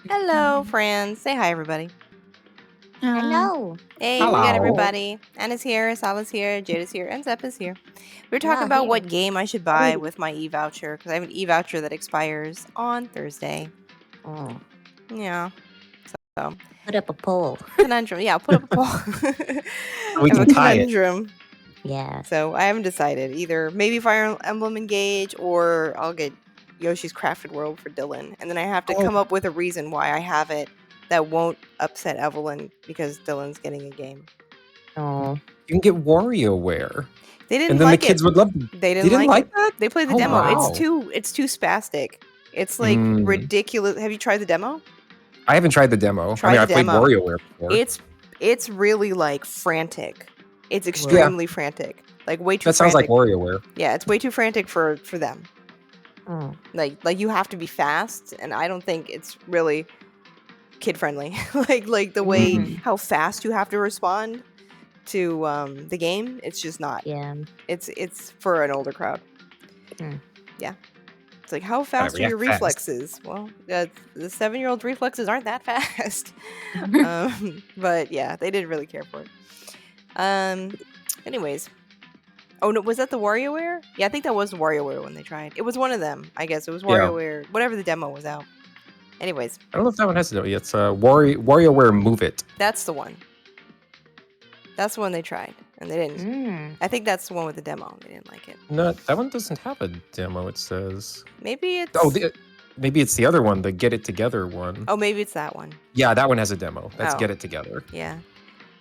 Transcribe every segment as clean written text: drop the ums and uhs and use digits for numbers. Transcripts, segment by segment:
Hello, friends. Say hi, everybody. Hello. Hey, we got Hello. everybody. Anna's here, Sala's here, Jada's here, and Zep is here. We're talking Yeah, about here. what game I should buy with my e-voucher, because I have an e-voucher that expires on Thursday. Oh, Yeah. So, put up a poll. conundrum. Yeah, I'll put up a poll. We I have can a tie it. conundrum. Yeah. So, I haven't decided. Either maybe Fire Emblem Engage, or I'll get Yoshi's Crafted World for Dylan. And then I have to come up with a reason why I have it that won't upset Evelyn, because Dylan's getting a game. Oh. You can get WarioWare. They didn't And then like the kids it. would love They didn't like it. that? They played the Oh, demo. wow. It's too spastic. It's like ridiculous. Have you tried the demo? I haven't tried the demo. I Try the played demo. WarioWare before. It's really like frantic. It's extremely frantic. Like way too That sounds like frantic. WarioWare. Yeah, it's way too frantic for them. Oh. Like you have to be fast, and I don't think it's really kid friendly. like the way how fast you have to respond to the game, it's just not. Yeah. It's for an older crowd. Yeah. It's like, how fast are your reflexes? Well, the 7-year-old reflexes aren't that fast. But yeah, they didn't really care for it. Anyways. Oh, no, was that the WarioWare? Yeah, I think that was the WarioWare when they tried. It was one of them, I guess. It was WarioWare, whatever the demo was out. Anyways. I don't know if that one has to do it. It's WarioWare Move It. That's the one. That's the one they tried, and they didn't. I think that's the one with the demo. They didn't like it. No, that one doesn't have a demo, it says. Maybe it's... Oh, maybe it's the other one, the Get It Together one. Oh, maybe it's that one. Yeah, that one has a demo. That's Get It Together. Yeah.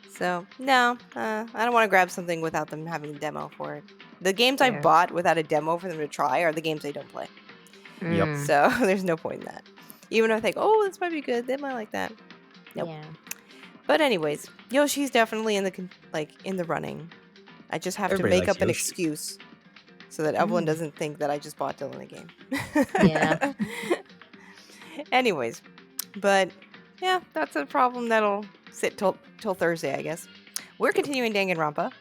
So, no, I don't want to grab something without them having a demo for it. The games I bought without a demo for them to try are the games I don't play. Yep. So, there's no point in that. Even if I think, oh, this might be good, they might like that. Nope. Yeah. But anyways, Yoshi's definitely in the running. I just have to make up an excuse so that Evelyn doesn't think that I just bought Dylan a game. Yeah. Anyways, but yeah, that's a problem that'll sit till Thursday, I guess. We're continuing Danganronpa,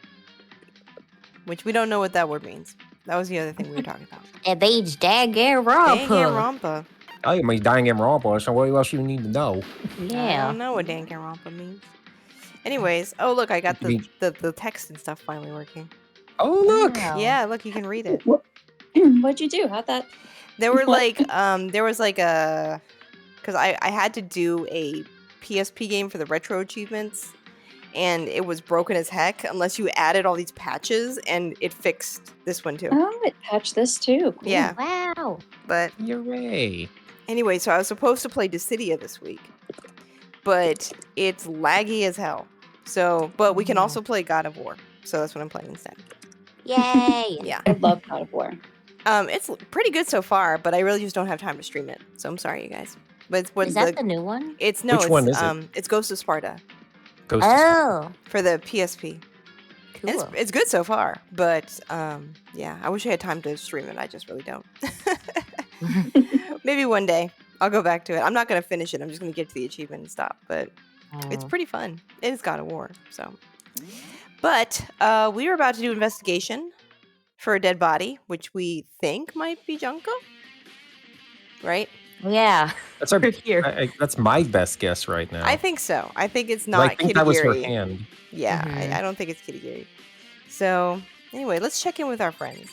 which we don't know what that word means. That was the other thing we were talking about. It means Danganronpa. Danganronpa. I mean Danganronpa, so what else you need to know? Yeah. I don't know what Danganronpa means. Anyways, oh look, I got the text and stuff finally working. Oh look! Wow. Yeah, look, you can read it. What'd you do? How'd that? There were there was a, because I had to do a PSP game for the retro achievements, and it was broken as heck unless you added all these patches, and it fixed this one too. Oh, it patched this too. Cool. Yeah. Wow. But Hooray! Anyway, so I was supposed to play Dissidia this week, but it's laggy as hell. So, but we can also play God of War, so that's what I'm playing instead. Yay! Yeah. I love God of War. It's pretty good so far, but I really just don't have time to stream it. So I'm sorry, you guys. But Is that the new one? Which one is it? It's Ghost of Sparta. Ghost of Sparta. For the PSP. Cool. It's good so far, but yeah, I wish I had time to stream it. I just really don't. Maybe one day I'll go back to it. I'm not going to finish it. I'm just going to get to the achievement and stop. But it's pretty fun. It is God of War. So, but we were about to do investigation for a dead body, which we think might be Junko, right? Yeah. That's that's my best guess right now. I think so. I think it's not. I think that was her hand. Yeah, I don't think it's Kirigiri. So anyway, let's check in with our friends.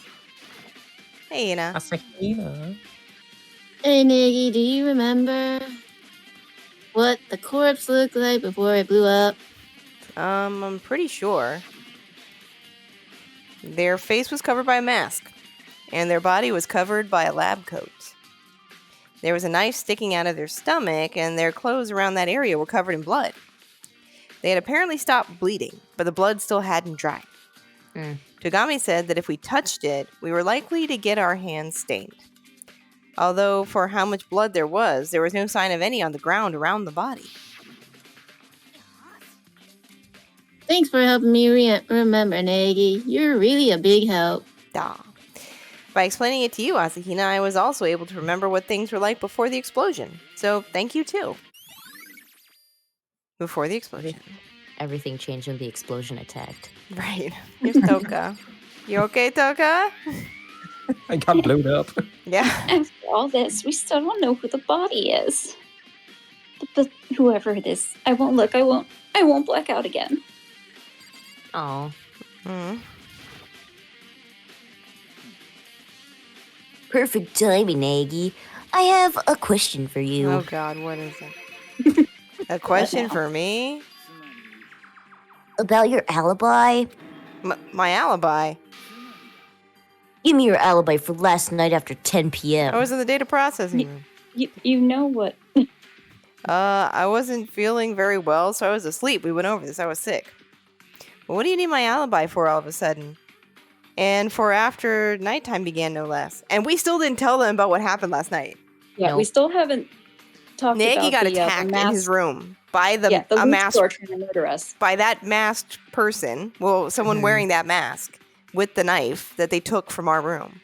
Hey, Ina. Asahina. Hey, Niggy, do you remember what the corpse looked like before it blew up? I'm pretty sure. Their face was covered by a mask, and their body was covered by a lab coat. There was a knife sticking out of their stomach, and their clothes around that area were covered in blood. They had apparently stopped bleeding, but the blood still hadn't dried. Togami said that if we touched it, we were likely to get our hands stained. Although for how much blood there was no sign of any on the ground around the body. Thanks for helping me remember, Nagi. You're really a big help. Duh. By explaining it to you, Asahina, I was also able to remember what things were like before the explosion. So thank you too. Before the explosion. Everything changed when the explosion attacked. Right. Here's Toka. You okay, Toka? I got blown up. Yeah. After all this, we still don't know who the body is. But whoever it is, I won't look. I won't black out again. Oh. Mm. Perfect timing, Aggie. I have a question for you. Oh God, what is it? A question now? for me? About your alibi? My alibi. Give me your alibi for last night after 10 p.m. I was in the data processing room. You know what? I wasn't feeling very well, so I was asleep. We went over this. I was sick. Well, what do you need my alibi for all of a sudden? And for after nighttime began, no less. And we still didn't tell them about what happened last night. Yeah, we Nope. still haven't talked Nagy about got the attacked in his mask. room by the Yeah, the a loot masked store trying to murder us. by that masked person. Well, someone wearing that mask with the knife that they took from our room.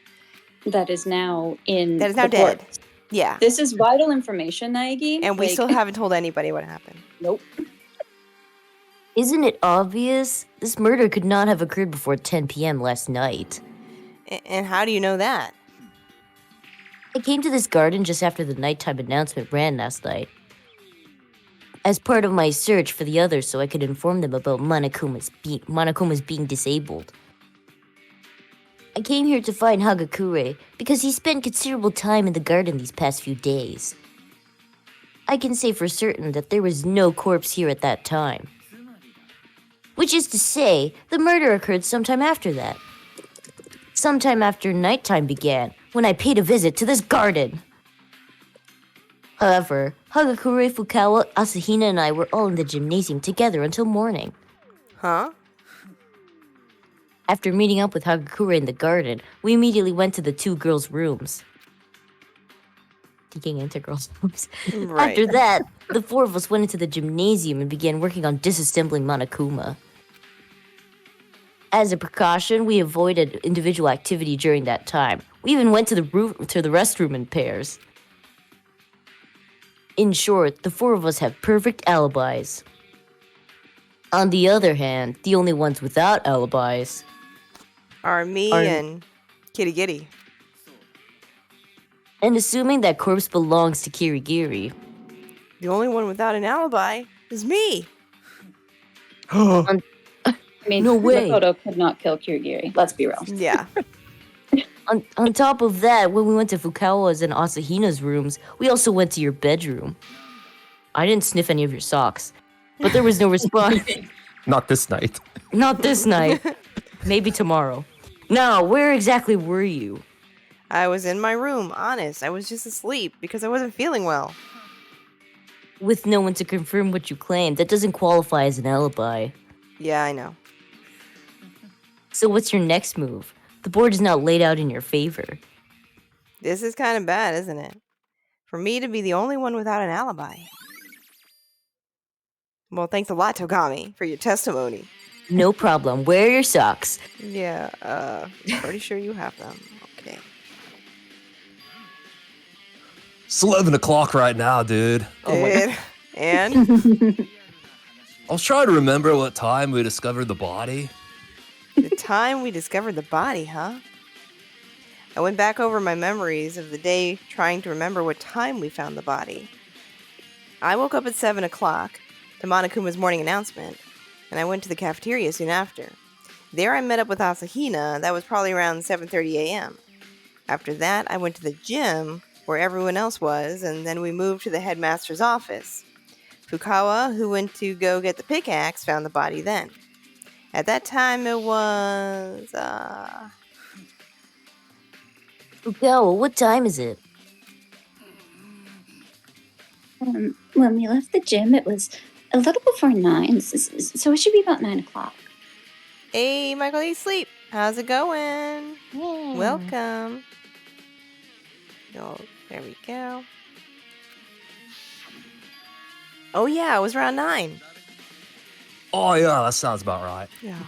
That is now in. That is now the dead. court. Yeah. This is vital information, Naegi. And we Like, still haven't told anybody what happened. Nope. Isn't it obvious? This murder could not have occurred before 10 p.m. last night. And how do you know that? I came to this garden just after the nighttime announcement ran last night. As part of my search for the others so I could inform them about Monokuma's being disabled. I came here to find Hagakure because he spent considerable time in the garden these past few days. I can say for certain that there was no corpse here at that time. Which is to say, the murder occurred sometime after that. Sometime after nighttime began, when I paid a visit to this garden. However, Hagakure, Fukawa, Asahina, and I were all in the gymnasium together until morning. Huh? After meeting up with Hagakure in the garden, we immediately went to the two girls' rooms. Digging into girls' rooms. Right. After that, the four of us went into the gymnasium and began working on disassembling Monokuma. As a precaution, we avoided individual activity during that time. We even went to the restroom in pairs. In short, the four of us have perfect alibis. On the other hand, the only ones without alibis Are me Are- and Kitty Gitty. and assuming that corpse belongs to Kirigiri. The only one without an alibi is me. I mean, No way. Makoto could not kill Kirigiri. Let's be real. Yeah. On top of that, when we went to Fukawa's and Asahina's rooms, we also went to your bedroom. I didn't sniff any of your socks, but there was no response. Not this night. Not this night. Maybe tomorrow. Now, where exactly were you? I was in my room, honest. I was just asleep because I wasn't feeling well. With no one to confirm what you claimed, that doesn't qualify as an alibi. Yeah, I know. So what's your next move? The board is not laid out in your favor. This is kind of bad, isn't it? For me to be the only one without an alibi. Well, thanks a lot, Togami, for your testimony. No problem. Where are your socks? Yeah, pretty sure you have them. Okay. It's 11 o'clock right now, dude. And I was trying to remember what time we discovered the body. the time we discovered the body, huh? I went back over my memories of the day trying to remember what time we found the body. I woke up at 7 o'clock to Monokuma's morning announcement, and I went to the cafeteria soon after. There I met up with Asahina. That was probably around 7:30 a.m. After that, I went to the gym where everyone else was, and then we moved to the headmaster's office. Fukawa, who went to go get the pickaxe, found the body then. At that time, it was, Fukawa, what time is it? When we left the gym, it was a little before 9, so it should be about 9 o'clock. Hey, Michael, you sleep. How's it going? Welcome. Oh, there we go. Oh, yeah, it was around 9. Oh, yeah, that sounds about right. Yeah.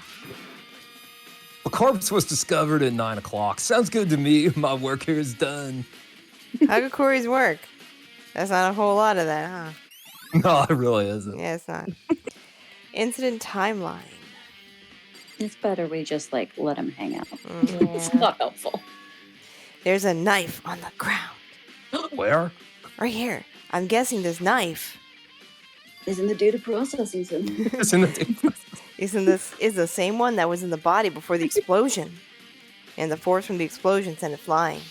The corpse was discovered at 9 o'clock. Sounds good to me. My work here is done. Hagakuri's work. That's not a whole lot of that, huh? No, it really isn't. Yeah, it's not. Incident timeline. It's better we just, let him hang out. Mhm. It's not helpful. There's a knife on the ground. Where? Right here. I'm guessing this knife Is in the data processing center. It's in the data. Isn't this is the same one that was in the body before the explosion? And the force from the explosion sent it flying.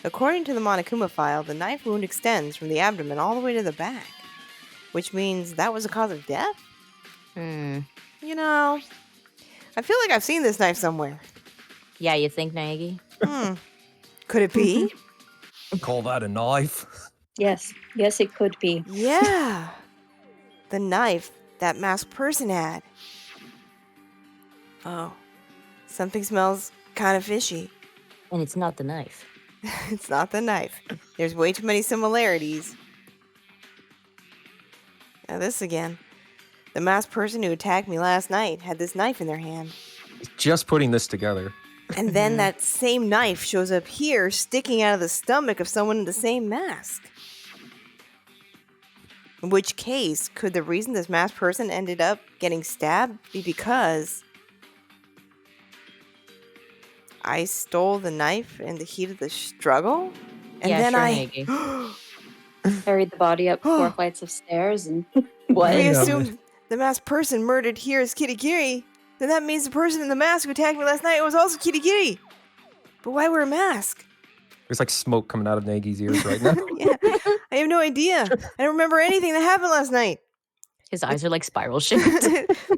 According to the Monokuma file, the knife wound extends from the abdomen all the way to the back, which means that was the cause of death? Hmm. You know, I feel like I've seen this knife somewhere. Yeah, you think, Nagy? Could it be? Call that a knife? Yes, it could be. Yeah. The knife that masked person had. Oh, something smells kind of fishy. And it's not the knife. It's not the knife. There's way too many similarities. Now this again. The masked person who attacked me last night had this knife in their hand. Just putting this together. And then that same knife shows up here, sticking out of the stomach of someone in the same mask. In which case, could the reason this masked person ended up getting stabbed be because I stole the knife in the heat of the struggle? And Yeah, then sure, I Nagy. Carried the body up 4 flights of stairs and what? we Yeah, assumed the masked person murdered here is Kirigiri. Then that means the person in the mask who attacked me last night was also Kirigiri. But why wear a mask? There's like smoke coming out of Nagy's ears right now. Yeah, I have no idea. I don't remember anything that happened last night. His eyes are like spiral shaped.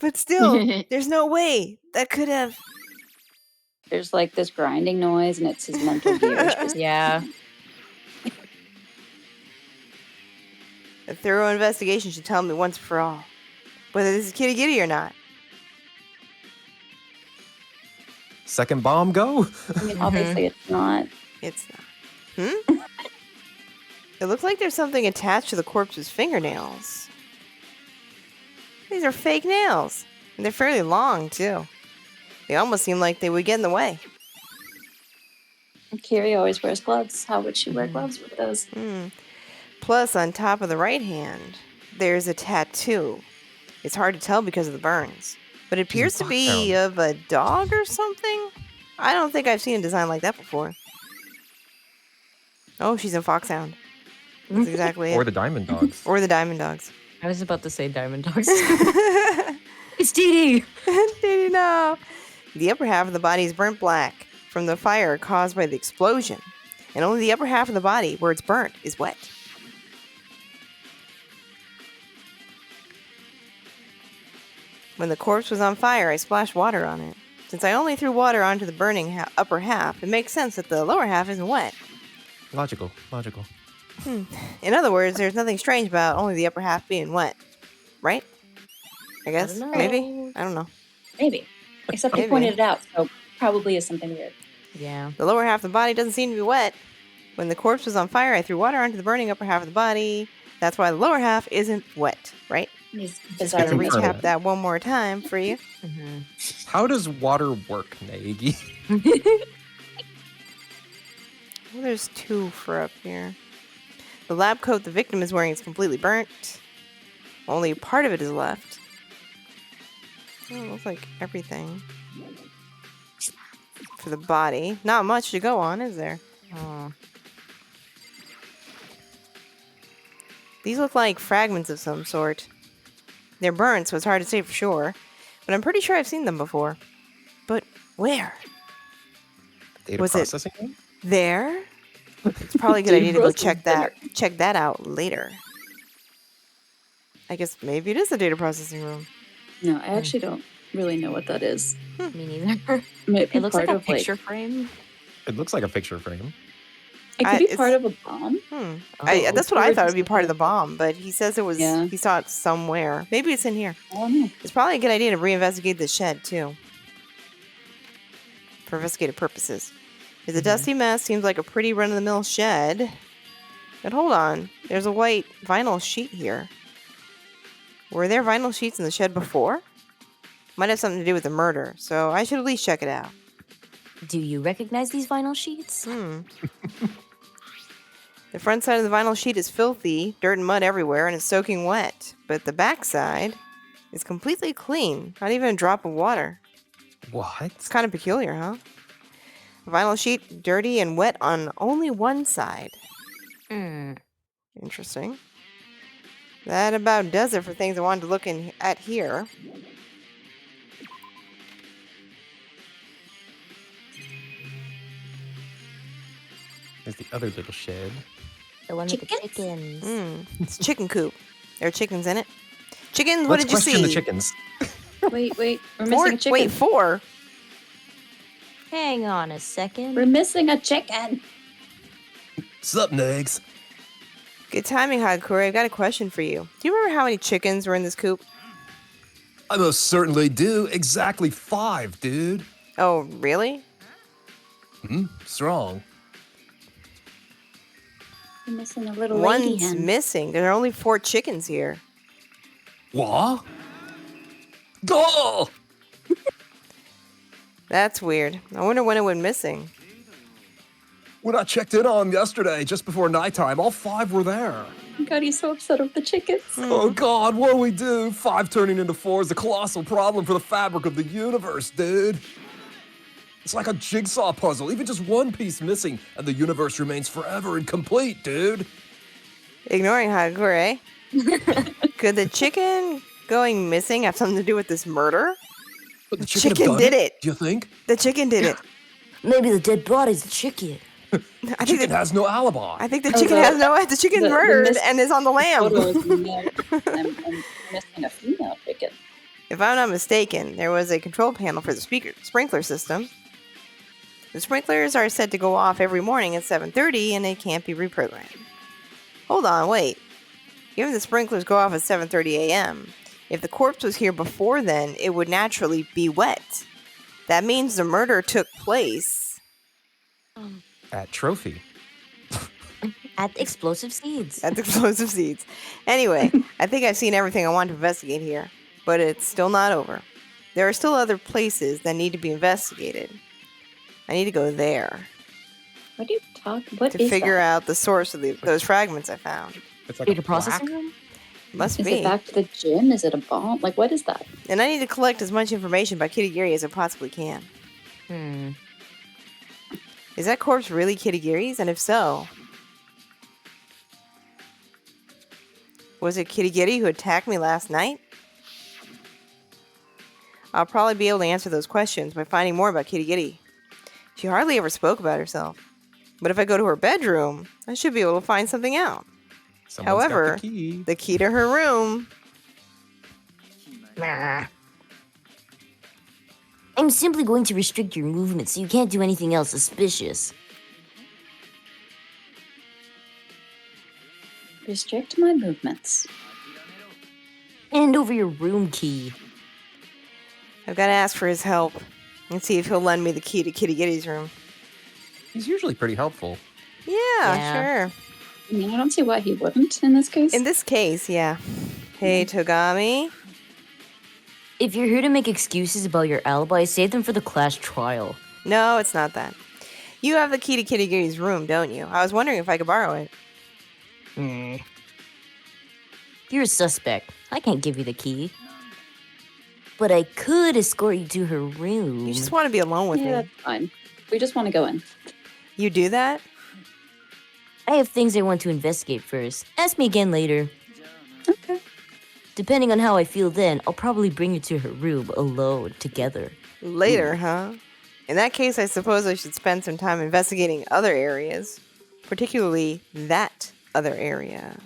But still, there's no way that could have. There's like this grinding noise and it's his mental gears. Just, Yeah. A thorough investigation should tell me once for all whether this is Kitty Kitty or not. Second bomb go? I mean, obviously it's not. It's not. It looks like there's something attached to the corpse's fingernails. These are fake nails. And they're fairly long, too. They almost seem like they would get in the way. Kiri always wears gloves. How would she wear gloves with those? Plus, on top of the right hand, there's a tattoo. It's hard to tell because of the burns. But it appears to be of a dog or something. I don't think I've seen a design like that before. Oh, she's in Foxhound. That's exactly Or it. the Diamond Dogs. Or the Diamond Dogs. I was about to say Diamond Dogs. It's Dee Dee! No. The upper half of the body is burnt black from the fire caused by the explosion. And only the upper half of the body, where it's burnt, is wet. When the corpse was on fire, I splashed water on it. Since I only threw water onto the burning upper half, it makes sense that the lower half isn't wet. Logical. In other words, there's nothing strange about only the upper half being wet. Right? I guess? don't know. Maybe? I don't know. Maybe. Except he Maybe. pointed it out, so probably is something weird. Yeah. The lower half of the body doesn't seem to be wet. When the corpse was on fire, I threw water onto the burning upper half of the body. That's why the lower half isn't wet, right? He's Just gonna bizarrely confirm recap that one more time for you. How does water work, Nagy? Well, there's two for up here. The lab coat the victim is wearing is completely burnt. Only part of it is left. Oh, it looks like everything. For the body. Not much to go on, is there? Oh. These look like fragments of some sort. They're burnt, so it's hard to say for sure. But I'm pretty sure I've seen them before. But where? Data Was it- processing? room? There? It's probably a good idea to go check that out later. I guess maybe it is the data processing room. No, I actually don't really know what that is. Me neither. It, It looks like a picture frame. It looks like a picture frame. It could be it's- part of a bomb. Oh. That's what I Or thought would just be like part of a- the bomb, but he says it was. Yeah. He saw it somewhere. Maybe it's in here. I don't know. It's probably a good idea to reinvestigate the shed too, for investigative purposes. It's a dusty mess. Seems like a pretty run-of-the-mill shed. But hold on, there's a white vinyl sheet here. Were there vinyl sheets in the shed before? Might have something to do with the murder, so I should at least check it out. Do you recognize these vinyl sheets? The front side of the vinyl sheet is filthy, dirt and mud everywhere, and it's soaking wet. But the back side is completely clean, not even a drop of water. What? It's kind of peculiar, huh? A vinyl sheet, dirty and wet on only one side. Hmm. Interesting. That about does it for things I wanted to look at here. There's the other little shed. The one with the Chickens? chickens. It's a chicken coop. There are chickens in it. Chickens, what Let's did you question see? the chickens. Wait, we're Four, missing a chicken. wait, 4? Hang on a second. We're missing a chicken. Sup, Nags? Good timing, Hagakure. I've got a question for you. Do you remember how many chickens were in this coop? I most certainly do. Exactly 5, dude. Oh, really? Strong. We're missing a little lady One's hen. missing. There are only 4 chickens here. What? Go! That's weird. I wonder when it went missing. When I checked in on them yesterday, just before nighttime, all 5 were there. God, he's so upset with the chickens. Oh God, what do we do? 5 turning into 4 is a colossal problem for the fabric of the universe, dude. It's like a jigsaw puzzle. Even just one piece missing, and the universe remains forever incomplete, dude. Ignoring Hagakure. Could the chicken going missing have something to do with this murder? But the chicken have done did it. Do you think? The chicken did it. Maybe the dead body's the chicken. I think Chicken the, has no alibi. I think the chicken has no. The chicken's murdered and is on the lamb. I'm missing a female chicken. If I'm not mistaken, there was a control panel for the sprinkler system. The sprinklers are set to go off every morning at 7:30, and they can't be reprogrammed. Hold on, wait. Given the sprinklers go off at 7:30 a.m., if the corpse was here before then, it would naturally be wet. That means the murder took place At Trophy. At Explosive Seeds. at the Explosive Seeds. Anyway, I think I've seen everything I want to investigate here, but it's still not over. There are still other places that need to be investigated. I need to go there What are you talking? What to is figure that? out the source of those fragments I found. It's like Data a processing plaque. room? Must Is be. it back to the gym? Is it a bomb? Like, what is that? And I need to collect as much information about Kitagiri as I possibly can. Is that corpse really Kitagiri's? And if so, was it Kitagiri who attacked me last night? I'll probably be able to answer those questions by finding more about Kitagiri. She hardly ever spoke about herself. But if I go to her bedroom, I should be able to find something out. Someone's got However, the key. the key to her room. I'm simply going to restrict your movement so you can't do anything else suspicious. Restrict my movements. Hand over your room key. I've got to ask for his help and see if he'll lend me the key to Kitagiri's room. He's usually pretty helpful. Yeah, sure. I mean, I don't see why he wouldn't in this case. In this case, yeah. Hey, Togami. If you're here to make excuses about your alibi, save them for the class trial. No, it's not that. You have the key to Kitagiri's room, don't you? I was wondering if I could borrow it. You're a suspect. I can't give you the key. But I could escort you to her room. You just want to be alone with yeah, me. that's fine. We just want to go in. You do that? I have things I want to investigate first. Ask me again later. Okay. Depending on how I feel then, I'll probably bring you to her room alone, together. Later, huh? In that case, I suppose I should spend some time investigating other areas. Particularly that other area.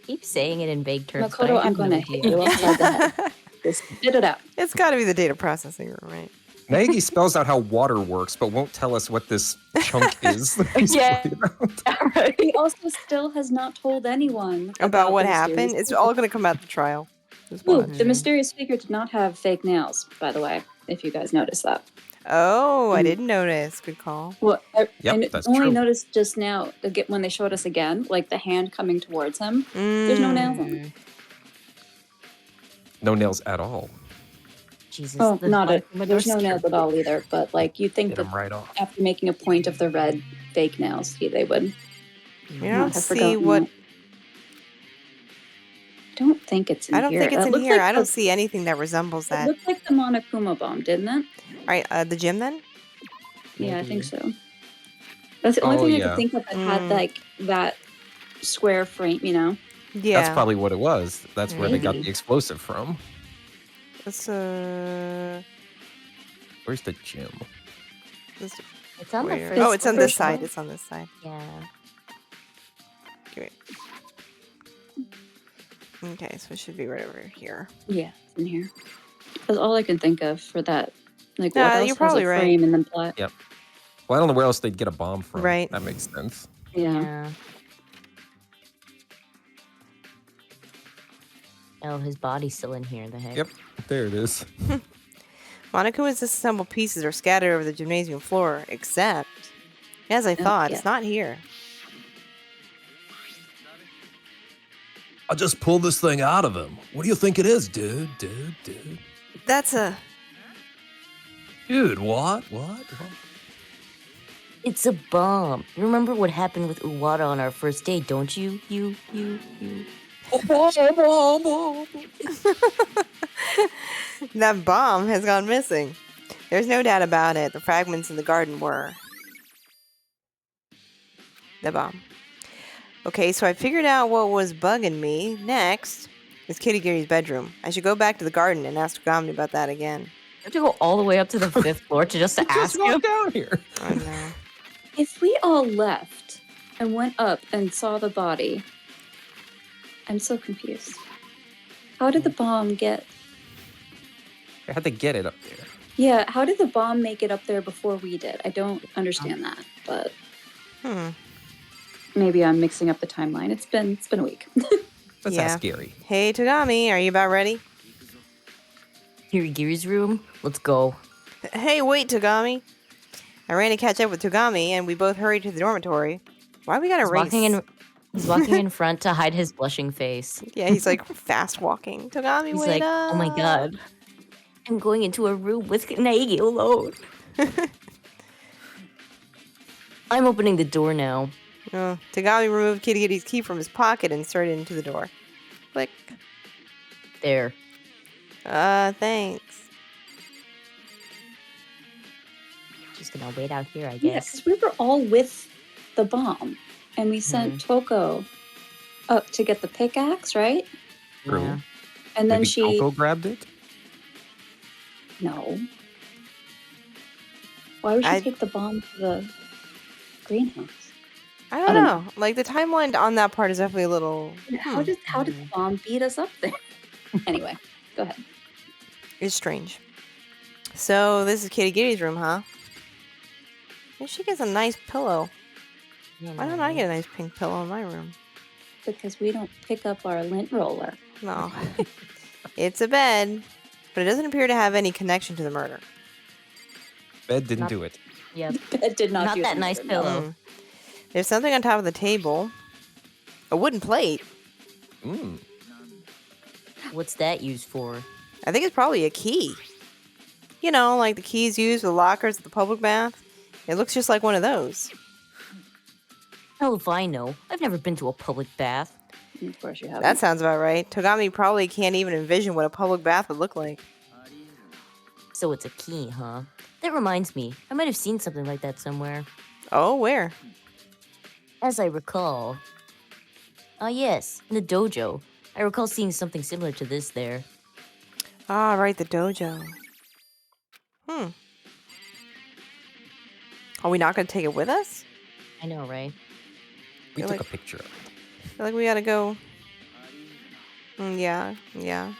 Keep saying it in vague terms. but Makoto, I I'm have no going to hit idea. you upside the head. Just spit it out. It's got to be the data processing room, right? Naegi spells out how water works, but won't tell us what this chunk is. that he's Yeah. worried about. He also still has not told anyone About what the mysterious happened? It's figure. all going to come out the trial. Just Ooh, watch. the mysterious figure did not have fake nails, by the way, if you guys noticed that. Oh, I didn't notice. Good call. Well, Yep, that's only true. noticed just now when they showed us again, like the hand coming towards him. There's no nails on it. No nails at all. Jesus. Oh, the not it. Monocular There's no nails skirt. at all either. But like you'd think Get that them right off. after making a point of the red fake nails, they would. You don't have see forgotten what... that. I don't think it's in I don't here. think it's It in looked here. like I don't the- see anything that resembles It that. looked like the Monokuma bomb, didn't it? All right, the gym then? Yeah, I Maybe. think so. That's the only Oh, thing I yeah. could think of that had like that square frame, you know? Yeah. That's probably what it was. That's where they got Maybe. the explosive from. Let's Where's the gym? let's It's on the where- first. Oh, it's on this first side. floor. It's on this side. Yeah. Okay, so it should be right over here. Yeah, it's in here. That's all I can think of for that. Like, Nah, what else you're has probably a right. frame and then plot? Yep. Well, I don't know where else they'd get a bomb from. Right. That makes sense. Yeah. Oh, his body's still in here. The heck. Yep. There it is. Monaco's disassembled pieces are scattered over the gymnasium floor, except, as I thought, yeah. it's not here. I just pulled this thing out of him. What do you think it is, dude? That's a. Dude, what? It's a bomb. You remember what happened with Uwata on our first date, don't you? You. That bomb has gone missing. There's no doubt about it. The fragments in the garden were the bomb. Okay, so I figured out what was bugging me. Next is Kitty Gary's bedroom. I should go back to the garden and ask Gomni about that again. You have to go all the way up to the 5th floor to just ask Just him. walk down here. I know. If we all left and went up and saw the body, I'm so confused. How did the bomb get? I had to get it up there. Yeah, how did the bomb make it up there before we did? I don't understand that, but maybe I'm mixing up the timeline. It's been a week. Let's Yeah. ask Gary. Hey, Togami, are you about ready? Hirigiri's room. Let's go. Hey, wait, Togami. I ran to catch up with Togami, and we both hurried to the dormitory. Why we gotta He's race? He's walking in front to hide his blushing face. Yeah, he's like fast walking. Togami, He's wait like, up. oh my god. I'm going into a room with Naegi alone. I'm opening the door now. Oh, Togami removed Kitty Kitty's key from his pocket and inserted it into the door. Click. There. Thanks. Just gonna wait out here, I Yeah, guess. because we were all with the bomb, and we sent Toko up to get the pickaxe, right? True. Yeah. And then Maybe she Coco grabbed it? no. Why would she I- take the bomb to the greenhouse? I don't know. Like the timeline on that part is definitely a little. How did the bomb beat us up there? Anyway, go ahead. It's strange. So this is Kitty Kitty's room, huh? And she gets a nice pillow. Why don't I get a nice pink pillow in my room? Because we don't pick up our lint roller. No. It's a bed, but it doesn't appear to have any connection to the murder. Bed didn't Not- do it. Yep. It did not Not do that the nice murder, pillow. Mm. There's something on top of the table. A wooden plate. Mm. What's that used for? I think it's probably a key. You know, like the keys used for the lockers at the public bath. It looks just like one of those. Hell if I know. I've never been to a public bath. no. Of course you have. That sounds about right. Togami probably can't even envision what a public bath would look like. So it's a key, huh? That reminds me. I might have seen something like that somewhere. Oh, where? As I recall. Ah, yes, in the dojo. I recall seeing something similar to this there. Ah, right, the dojo. Are we not going to take it with us? I know, right? We You're took like- a picture of it. I feel like we gotta go. Yeah. I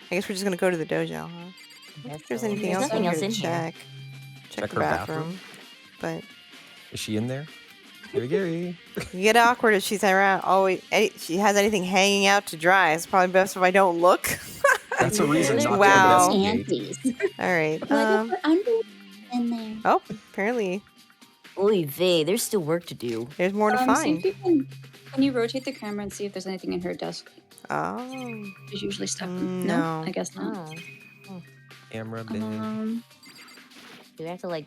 guess we're just gonna go to the dojo, huh? I don't think there's anything There's else nothing here else to in here. check. Check the her bathroom. But Is she in there? Gary. you get awkward if she's around. Always, she has anything hanging out to dry. It's probably best if I don't look. That's a reason not Wow. to investigate. Panties. All right. Like I put underwear in there. Oh, apparently Oy vey, there's still work to do. there's more to See find. if can you rotate the camera and see if there's anything in her desk? Oh. She's usually stuck. No. I guess not. Oh. Camera bed. Um, Do we have to, like,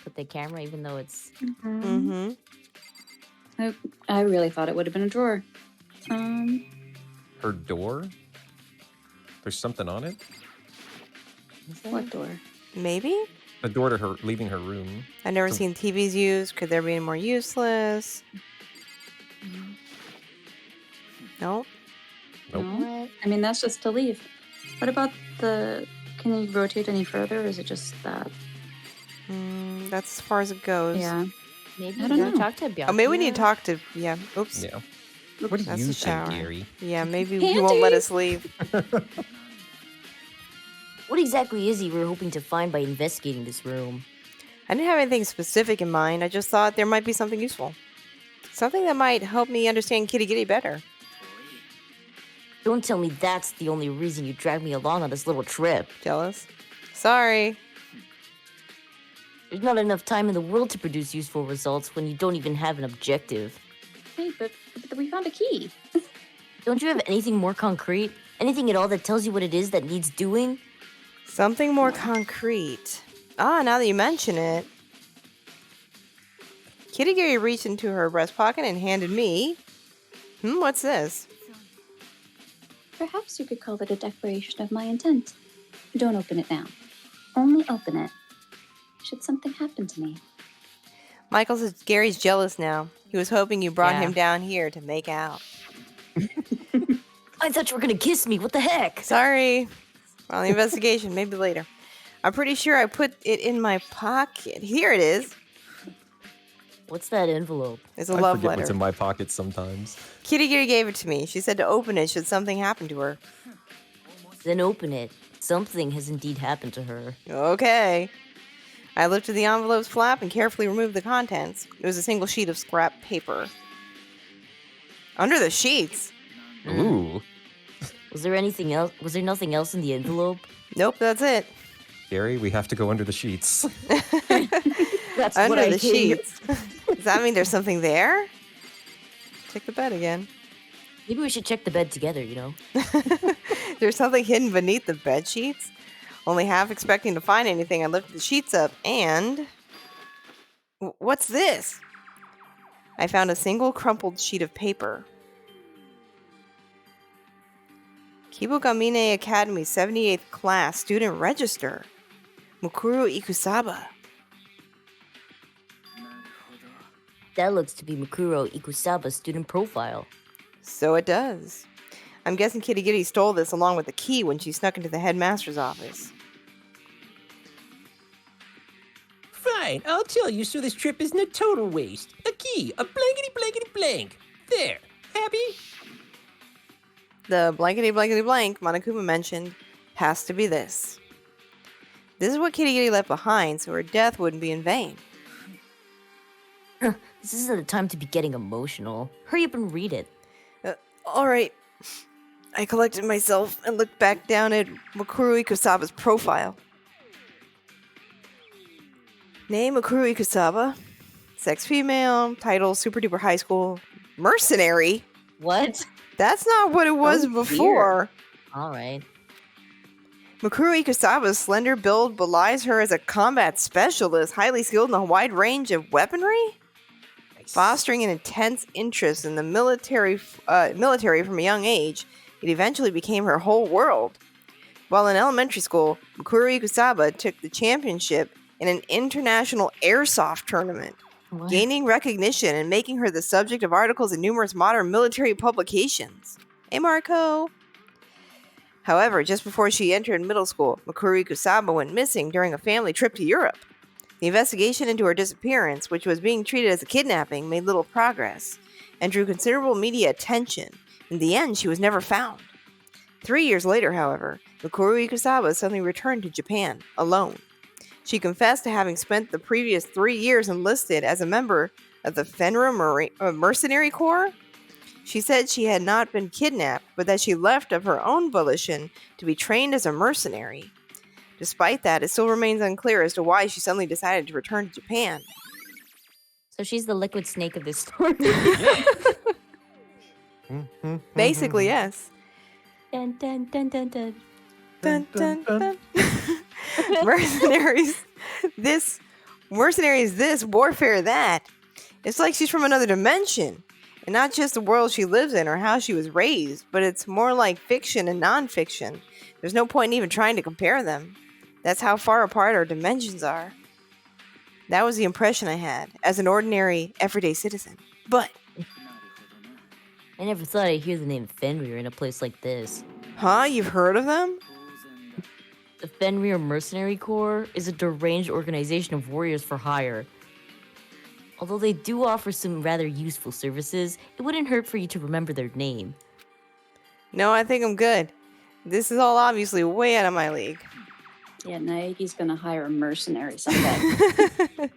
put the camera even though it's... Mm-hmm. I really thought it would have been a drawer. Her door? There's something on it? What door? Maybe? The door to her leaving her room. I've never So- seen TVs used. Could there be any more useless? No. Nope. No? I mean, that's just to leave. What about the... Can you rotate any further, or is it just that? That's as far as it goes. Yeah. Maybe I we don't gotta know. talk to Bianca. Oh, maybe we need to talk to. Yeah. Oops. Yeah. What do That's you the think, shower. Gary? Yeah, maybe he won't let us leave. What exactly is he we're hoping to find by investigating this room? I didn't have anything specific in mind. I just thought there might be something useful. Something that might help me understand Kitty Kitty better. Don't tell me that's the only reason you dragged me along on this little trip. Jealous? Sorry. There's not enough time in the world to produce useful results when you don't even have an objective. Hey, but we found a key. Don't you have anything more concrete? Anything at all that tells you what it is that needs doing? Something more concrete. Now that you mention it. Kitty Kitty reached into her breast pocket and handed me... what's this? Perhaps you could call it a declaration of my intent. Don't open it now. Only open it should something happen to me. Michael says Gary's jealous now. He was hoping you brought Yeah. him down here to make out. I thought you were gonna kiss me. What the heck? Sorry. We're on the investigation. Maybe later. I'm pretty sure I put it in my pocket. Here it is. What's that envelope? It's a I love forget letter. what's in my pocket sometimes. Kitty Kitty gave it to me. She said to open it should something happen to her. Then open it. Something has indeed happened to her. Okay. I lifted the envelope's flap and carefully removed the contents. It was a single sheet of scrap paper. Under the sheets? Ooh. Was there anything else? Was there nothing else in the envelope? Nope, that's it. Gary, we have to go under the sheets. That's Under what I the hate. sheets. Does that mean there's something there? Check the bed again. Maybe we should check the bed together, you know? There's something hidden beneath the bed sheets. Only half expecting to find anything, I lifted the sheets up and... What's this? I found a single crumpled sheet of paper. Kibogamine Academy 78th class student register. Mukuru Ikusaba. That looks to be Makuro Ikusaba's student profile. So it does. I'm guessing Kitty Kitty stole this along with the key when she snuck into the headmaster's office. Fine, I'll tell you so this trip isn't a total waste. A key, a blankety blankety blank. There, happy? The blankety blankety blank Monokuma mentioned has to be this. This is what Kitty Kitty left behind so her death wouldn't be in vain. This isn't the time to be getting emotional. Hurry up and read it. Alright. I collected myself and looked back down at Makuru Ikusaba's profile. Name Makuru Ikusaba. Sex female. Title super duper high school. Mercenary? What? That's not what it was Oh, dear. before. All right. Makuru Ikusaba's slender build belies her as a combat specialist, highly skilled in a wide range of weaponry, fostering an intense interest in the military from a young age. It eventually became her whole world. While in elementary school, Makuru Ikusaba took the championship in an international airsoft tournament, What? gaining recognition and making her the subject of articles in numerous modern military publications. Hey, Marco! However, just before she entered middle school, Makuru Kusaba went missing during a family trip to Europe. The investigation into her disappearance, which was being treated as a kidnapping, made little progress and drew considerable media attention. In the end, she was never found. 3 years later, however, Makuru Kusaba suddenly returned to Japan, alone. She confessed to having spent the previous 3 years enlisted as a member of the Fenra Mercenary Corps. She said she had not been kidnapped, but that she left of her own volition to be trained as a mercenary. Despite that, it still remains unclear as to why she suddenly decided to return to Japan. So she's the liquid snake of this story. Basically, yes. Dun, dun, dun, dun, dun. Dun, dun, dun. Mercenaries this, warfare that. It's like she's from another dimension. And not just the world she lives in or how she was raised, but it's more like fiction and non-fiction. There's no point in even trying to compare them. That's how far apart our dimensions are. That was the impression I had as an ordinary, everyday citizen. But I never thought I'd hear the name Fenrir in a place like this. Huh? You've heard of them? The Fenrir Mercenary Corps is a deranged organization of warriors for hire. Although they do offer some rather useful services, it wouldn't hurt for you to remember their name. No, I think I'm good. This is all obviously way out of my league. Yeah, Naeki's gonna hire a mercenary someday.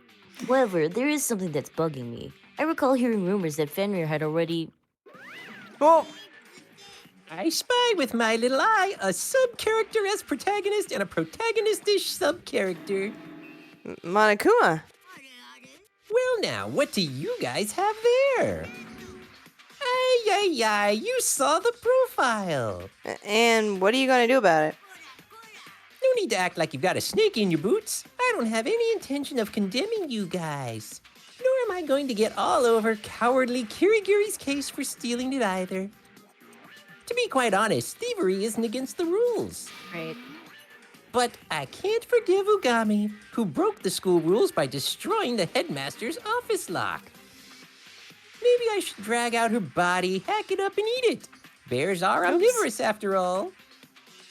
However, there is something that's bugging me. I recall hearing rumors that Fenrir had already... Well, I spy with my little eye a sub-character as protagonist and a protagonist-ish sub-character. Monokuma. Well now, what do you guys have there? Ay, you saw the profile. And what are you going to do about it? No need to act like you've got a snake in your boots. I don't have any intention of condemning you guys. Nor am I going to get all over cowardly Kirigiri's case for stealing it either. To be quite honest, thievery isn't against the rules. Right. But I can't forgive Ugami, who broke the school rules by destroying the headmaster's office lock. Maybe I should drag out her body, hack it up, and eat it. Bears are omnivorous, after all.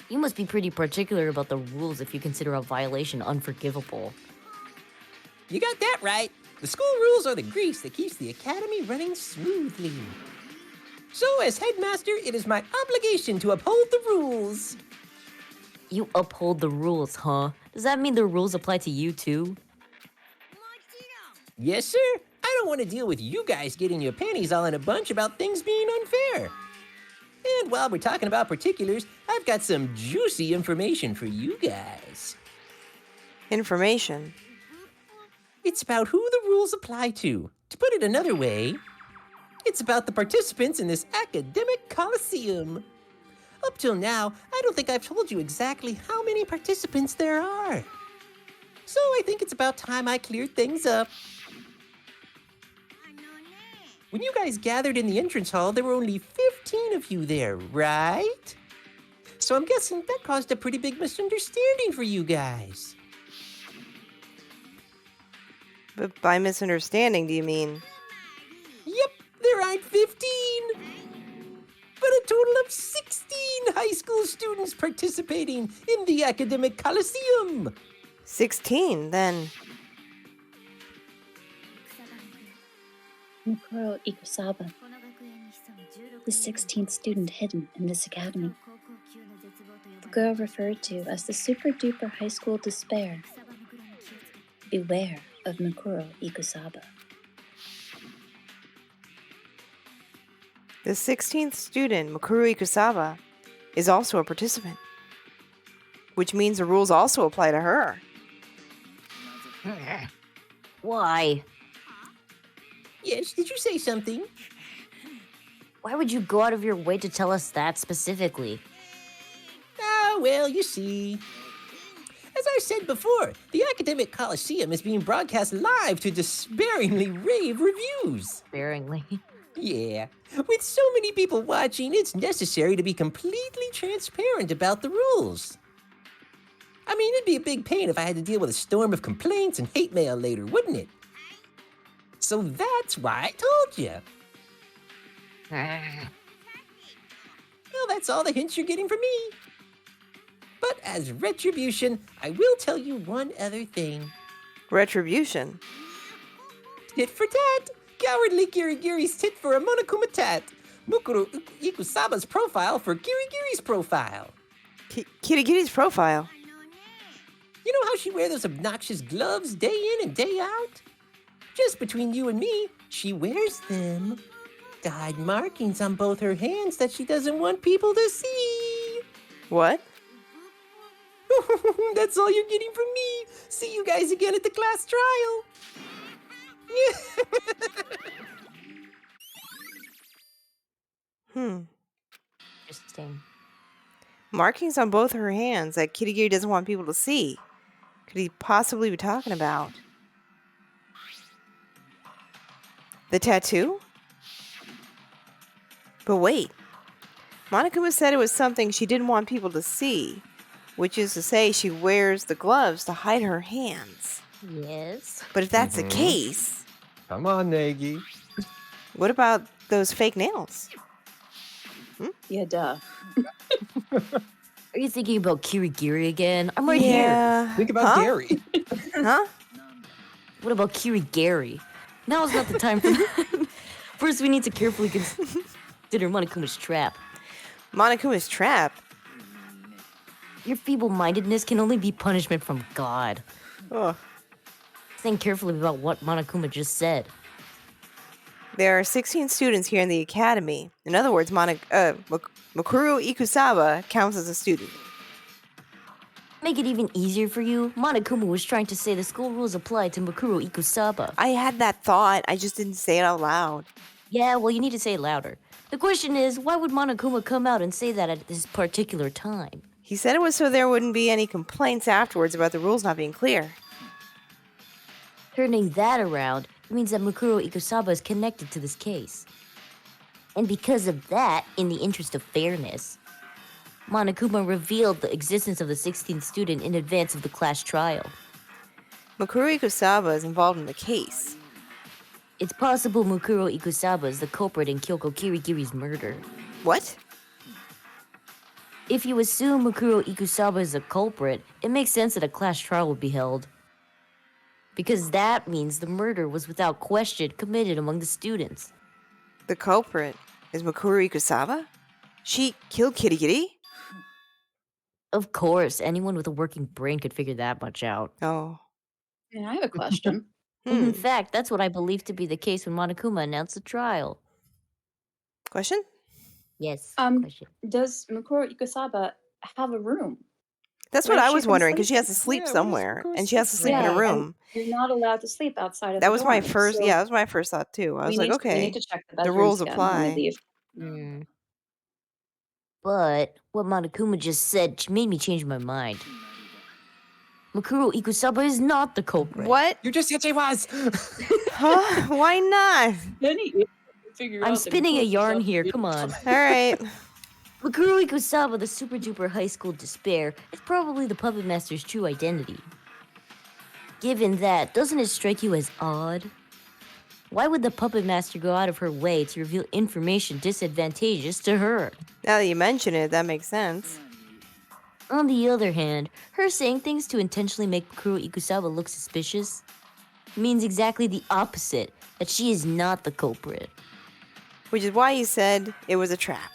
You must be pretty particular about the rules if you consider a violation unforgivable. You got that right. The school rules are the grease that keeps the academy running smoothly. So, as headmaster, it is my obligation to uphold the rules. You uphold the rules, huh? Does that mean the rules apply to you too? Yes, sir. I don't want to deal with you guys getting your panties all in a bunch about things being unfair. And while we're talking about particulars, I've got some juicy information for you guys. Information. It's about who the rules apply to. To put it another way, it's about the participants in this academic coliseum. Up till now, I don't think I've told you exactly how many participants there are. So I think it's about time I cleared things up. When you guys gathered in the entrance hall, there were only 15 of you there, right? So I'm guessing that caused a pretty big misunderstanding for you guys. But by misunderstanding, do you mean? Yep, there aren't 15, but a total of 16 high school students participating in the academic coliseum. 16, then. Mukuro Ikusaba, the 16th student hidden in this academy. The girl referred to as the super-duper high school despair. Beware of Mukuro Ikusaba. The 16th student, Makuru Ikusaba, is also a participant. Which means the rules also apply to her. Why? Yes, did you say something? Why would you go out of your way to tell us that specifically? Ah, well, you see. As I said before, the academic coliseum is being broadcast live to despairingly rave reviews. Sparingly. Yeah, with so many people watching, it's necessary to be completely transparent about the rules. I mean, it'd be a big pain if I had to deal with a storm of complaints and hate mail later, wouldn't it? So that's why I told you. Well, that's all the hints you're getting from me. But as retribution, I will tell you one other thing. Retribution. Tit for tat. Cowardly Kirigiri's tit for a Monokuma tat. Mukuro Ikusaba's profile for Kirigiri's profile. Kirigiri's profile. You know how she wears those obnoxious gloves day in and day out? Just between you and me, she wears them to hide markings on both her hands that she doesn't want people to see. What? That's all you're getting from me. See you guys again at the class trial. Interesting. Markings on both her hands that Kirigiri doesn't want people to see. Could he possibly be talking about? The tattoo? But wait. Monokuma said it was something she didn't want people to see, which is to say she wears the gloves to hide her hands. Yes. But if that's the case, Come on, Nagi. what about those fake nails? Yeah, duh. Are you thinking about Kirigiri again? I'm right here. Yeah. Think about Huh? Gary. Huh? What about Kirigiri? Now is not the time for that. First, we need to carefully consider Monokuma's trap. Monokuma's trap. Your feeble-mindedness can only be punishment from God. Ugh. Think carefully about what Monokuma just said. There are 16 students here in the academy. In other words, Makuru Ikusawa counts as a student. Make it even easier for you, Monokuma was trying to say the school rules apply to Makuro Ikusaba. I had that thought. I just didn't say it out loud. Yeah, well, you need to say it louder. The question is, why would Monokuma come out and say that at this particular time? He said it was so there wouldn't be any complaints afterwards about the rules not being clear. Turning that around means that Makuro Ikusaba is connected to this case. And because of that, in the interest of fairness, Monokuma revealed the existence of the 16th student in advance of the class trial. Makuru Ikusawa is involved in the case. It's possible Mukuro Ikusaba is the culprit in Kyoko Kirigiri's murder. What? If you assume Mukuro Ikusaba is a culprit, it makes sense that a class trial would be held. Because that means the murder was without question committed among the students. The culprit is Makuru Ikusawa? She killed Kirigiri? Of course, anyone with a working brain could figure that much out. Oh. And I have a question. In fact, that's what I believe to be the case when Monokuma announced the trial. Question? Yes. Does Mukuro Ikusaba have a room? That's Where what I she was can wondering, because sleep? she has to sleep Yeah, where does somewhere, Makuru and she has to sleep? sleep in Yeah, a and room. you're not allowed to sleep outside of That the was my dorm, first, so yeah, that was my first thought too. I was like, we okay, need to check the the bedrooms rules again when we apply. leave. But what Monokuma just said made me change my mind. Makuro Ikusaba is not the culprit. What? You just said she was. Huh? Why not? Then he figure I'm out that spinning a Mukuro yarn Ikusaba here, did- come on. All right. Makuro Ikusaba, the super duper high school despair, is probably the puppet master's true identity. Given that, doesn't it strike you as odd? Why would the puppet master go out of her way to reveal information disadvantageous to her? Now that you mention it, that makes sense. On the other hand, her saying things to intentionally make Makuro Ikusaba look suspicious means exactly the opposite, that she is not the culprit. Which is why you said it was a trap.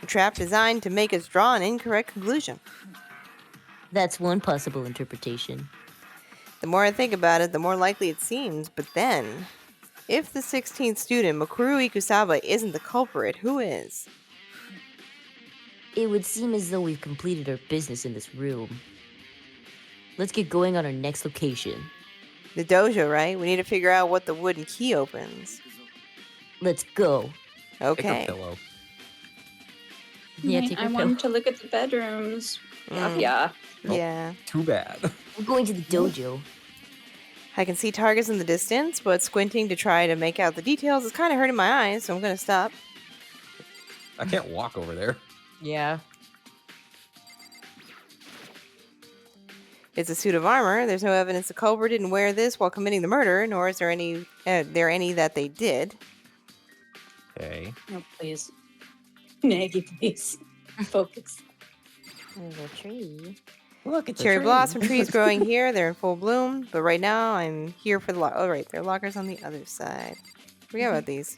A trap designed to make us draw an incorrect conclusion. That's one possible interpretation. The more I think about it, the more likely it seems. But then, if the 16th student, Makuru Ikusawa, isn't the culprit, who is? It would seem as though we've completed our business in this room. Let's get going on our next location. The dojo, right? We need to figure out what the wooden key opens. Let's go. Take her Okay. pillow. Yeah, I take her wanted to look at the bedrooms. Yeah. Yeah. Too bad. We're going to the dojo. I can see targets in the distance, but squinting to try to make out the details is kind of hurting my eyes, so I'm going to stop. I can't walk over there. Yeah. It's a suit of armor. There's no evidence the culprit didn't wear this while committing the murder, nor is there any that they did. Okay. No, please. Maggie, please. Focus. There's a tree. Look, it's Cherry blossom trees growing here. They're in full bloom. But right now, I'm here for the lock. Oh, right. There are lockers on the other side. Forget about these.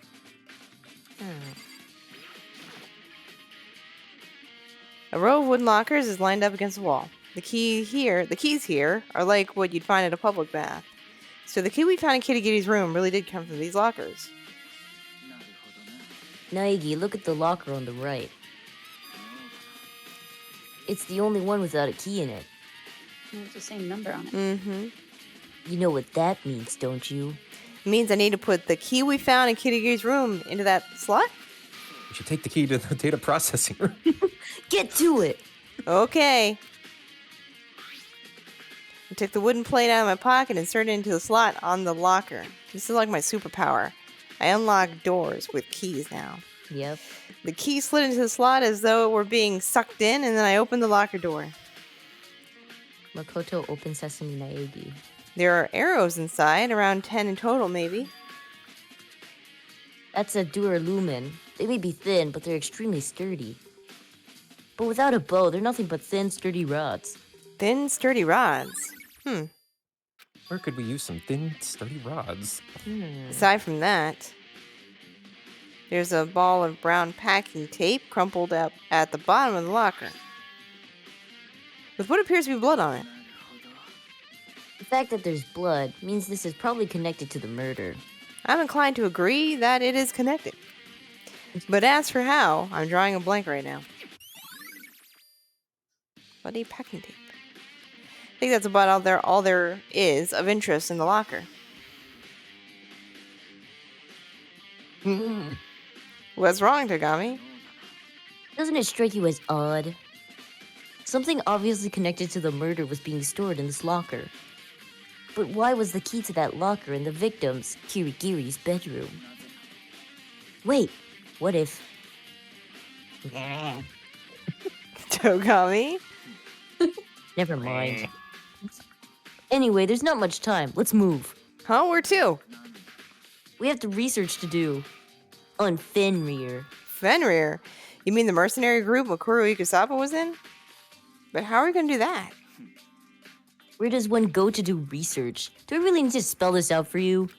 A row of wooden lockers is lined up against the wall. The keys here are like what you'd find at a public bath. So the key we found in Kitty room really did come from these lockers. Naegi, look at the locker on the right. It's the only one without a key in it. There's the same number on it. Mm-hmm. You know what that means, don't you? It means I need to put the key we found in Kitty room into that slot? We should take the key to the data processing room. Get to it! Okay. I took the wooden plate out of my pocket and inserted it into the slot on the locker. This is like my superpower. I unlock doors with keys now. Yep. The key slid into the slot as though it were being sucked in, and then I opened the locker door. Makoto Open Sesame Naegi. There are arrows inside, around 10 in total, maybe. That's a duralumin. They may be thin, but they're extremely sturdy. But without a bow, they're nothing but thin, sturdy rods. Thin, sturdy rods. Where could we use some thin, sturdy rods? Aside from that, there's a ball of brown packing tape crumpled up at the bottom of the locker, with what appears to be blood on it. The fact that there's blood means this is probably connected to the murder. I'm inclined to agree that it is connected. But as for how, I'm drawing a blank right now. Bloody packing tape. I think that's about all there is of interest in the locker. What's wrong, Tagami? Doesn't it strike you as odd? Something obviously connected to the murder was being stored in this locker. But why was the key to that locker in the victim's, Kirigiri's, bedroom? Wait, what if... Tagami? Never mind. Anyway, there's not much time. Let's move. Huh? Where to? We have the research to do. On Fenrir. Fenrir? You mean the mercenary group Mukuru Ikusaba was in? But how are we going to do that? Where does one go to do research? Do I really need to spell this out for you?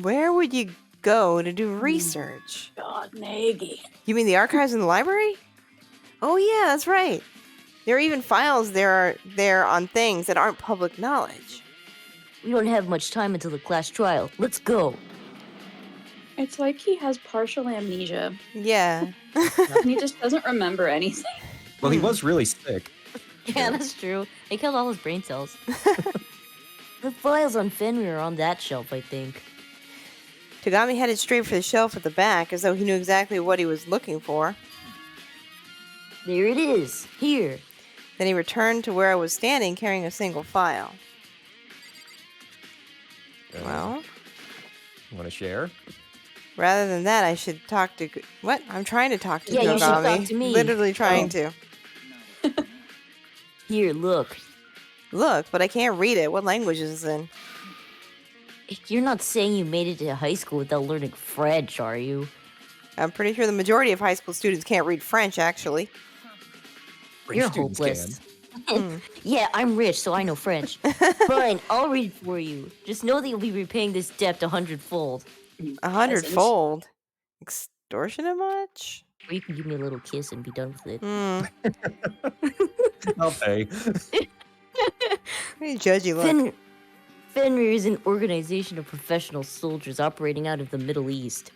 Where would you go to do research? God, Maggie. You mean the archives in the library? Oh yeah, that's right. There are even files there on things that aren't public knowledge. We don't have much time until the class trial. Let's go. It's like he has partial amnesia. Yeah. And he just doesn't remember anything. Well, he was really sick. Yeah, that's true. They killed all his brain cells. The files on Fenrir are on that shelf, I think. Tagami headed straight for the shelf at the back as though he knew exactly what he was looking for. There it is. Here. Then he returned to where I was standing carrying a single file. Well, You want to share? rather than that, I should talk to... What? I'm trying to talk to Yeah, Tagami. you should talk to me. Literally trying to. Here, look. Look, but I can't read it. What language is this in? You're not saying you made it to high school without learning French, are you? I'm pretty sure the majority of high school students can't read French, actually. French You're students hopeless. Hmm. Yeah, I'm rich, so I know French. Fine, I'll read for you. Just know that you'll be repaying this debt 100-fold. 100-fold. Extortionate much? Or you can give me a little kiss and be done with it. can. I'll pay. Very judgy look. Fenrir is an organization of professional soldiers operating out of the Middle East.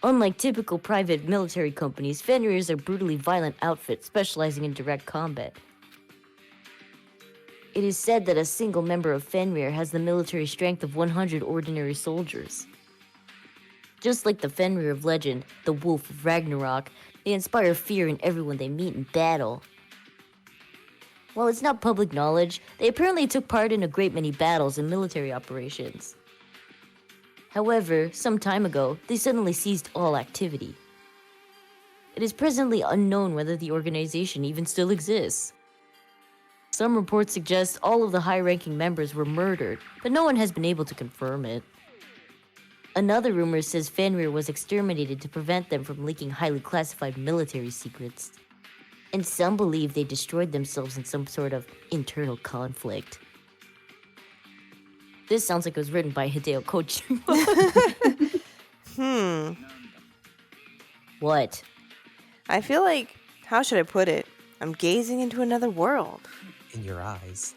Unlike typical private military companies, Fenrir is a brutally violent outfit specializing in direct combat. It is said that a single member of Fenrir has the military strength of 100 ordinary soldiers. Just like the Fenrir of legend, the Wolf of Ragnarok, they inspire fear in everyone they meet in battle. While it's not public knowledge, they apparently took part in a great many battles and military operations. However, some time ago, they suddenly ceased all activity. It is presently unknown whether the organization even still exists. Some reports suggest all of the high-ranking members were murdered, but no one has been able to confirm it. Another rumor says Fenrir was exterminated to prevent them from leaking highly classified military secrets. And some believe they destroyed themselves in some sort of internal conflict. This sounds like it was written by Hideo Kojima. What? I feel like, how should I put it? I'm gazing into another world. In your eyes.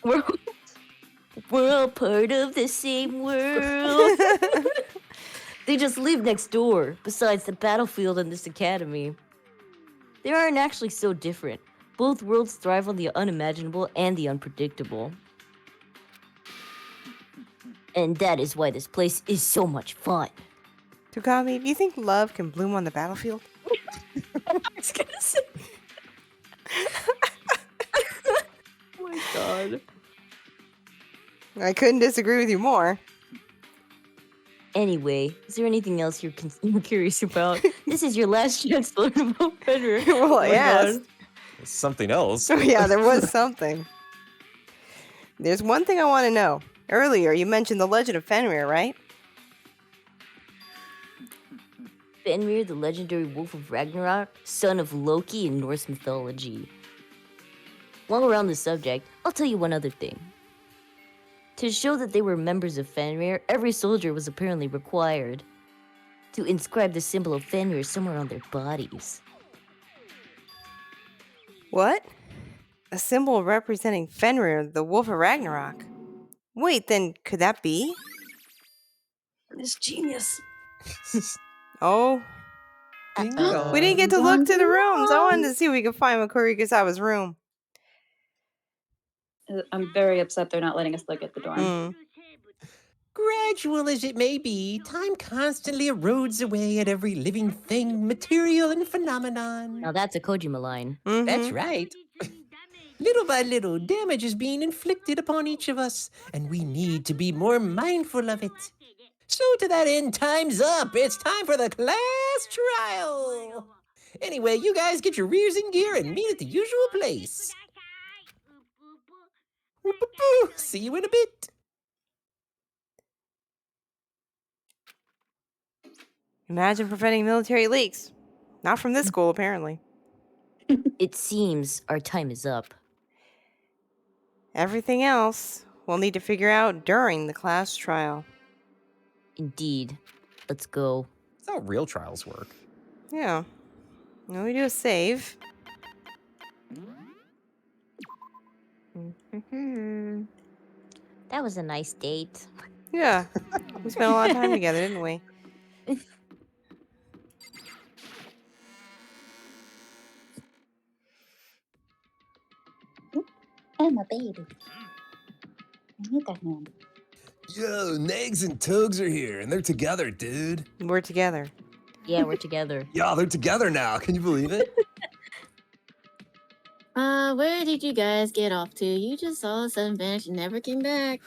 We're all part of the same world. They just live next door, besides the battlefield and this academy. They aren't actually so different. Both worlds thrive on the unimaginable and the unpredictable. And that is why this place is so much fun. Tagami, do you think love can bloom on the battlefield? I was gonna say. Oh my god. I couldn't disagree with you more. Anyway, is there anything else you're curious about? This is your last chance to learn about Fenrir. Well, Oh my yes. God. Something else. Oh, yeah, there was something. There's one thing I want to know. Earlier, you mentioned the legend of Fenrir, right? Fenrir, the legendary wolf of Ragnarok, son of Loki in Norse mythology. While we're on the subject, I'll tell you one other thing. To show that they were members of Fenrir, every soldier was apparently required to inscribe the symbol of Fenrir somewhere on their bodies. What? A symbol representing Fenrir, the wolf of Ragnarok. Wait, then could that be? This genius. Oh, Ding Uh-oh. dong. we didn't get to look to the rooms. I wanted to Danganronpa. see if we could find Makuri Kusaba's room. I'm very upset they're not letting us look at the dorm. Hmm. Gradual as it may be, time constantly erodes away at every living thing, material, and phenomenon. Now that's a Kojima line. That's Mhm. right. Little by little, damage is being inflicted upon each of us, and we need to be more mindful of it. So, to that end, time's up. It's time for the class trial. Anyway, you guys get your rears in gear and meet at the usual place. Whoop-a-poo. See you in a bit. Imagine preventing military leaks. Not from this school, apparently. It seems our time is up. Everything else we'll need to figure out during the class trial. Indeed. Let's go. That's how real trials work. Yeah. Now we do a save. That was a nice date. Yeah. We spent a lot of time together, didn't we? I'm a baby. I need that man. Yo, Nags and Tugs are here, and they're together, dude. We're together. Yeah, we're together. Yeah, they're together now. Can you believe it? Where did you guys get off to? You just all of a sudden vanished and never came back.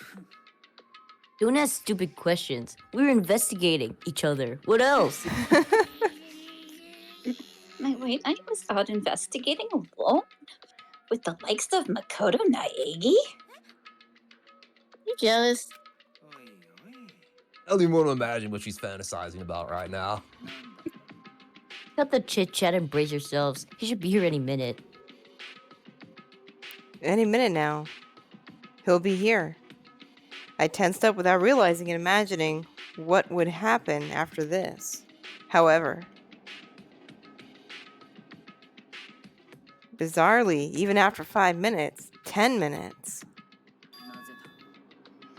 Don't ask stupid questions. We were investigating each other. What else? Wait, I was out investigating alone? With the likes of Makoto Naegi? You jealous? I don't even want to imagine what she's fantasizing about right now. Cut the chit chat and brace yourselves. He should be here any minute. Any minute now. He'll be here. I tensed up without realizing and imagining what would happen after this. However, bizarrely, even after 5 minutes, 10 minutes,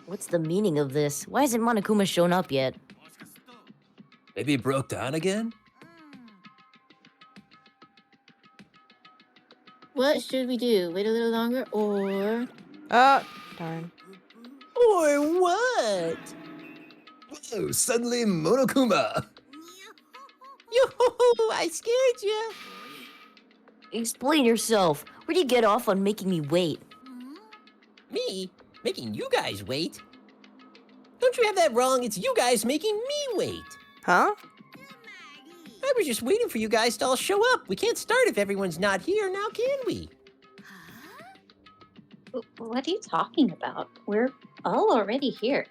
What's the meaning of this? Why hasn't Monokuma shown up yet? Maybe it broke down again? What should we do? Wait a little longer or... oh, darn. Or what? Whoa, suddenly Monokuma! Yo, I scared you. Explain yourself. Where'd you get off on making me wait? Me? Making you guys wait? Don't you have that wrong? It's you guys making me wait. Huh? I was just waiting for you guys to all show up. We can't start if everyone's not here, now can we? What are you talking about? We're all already here.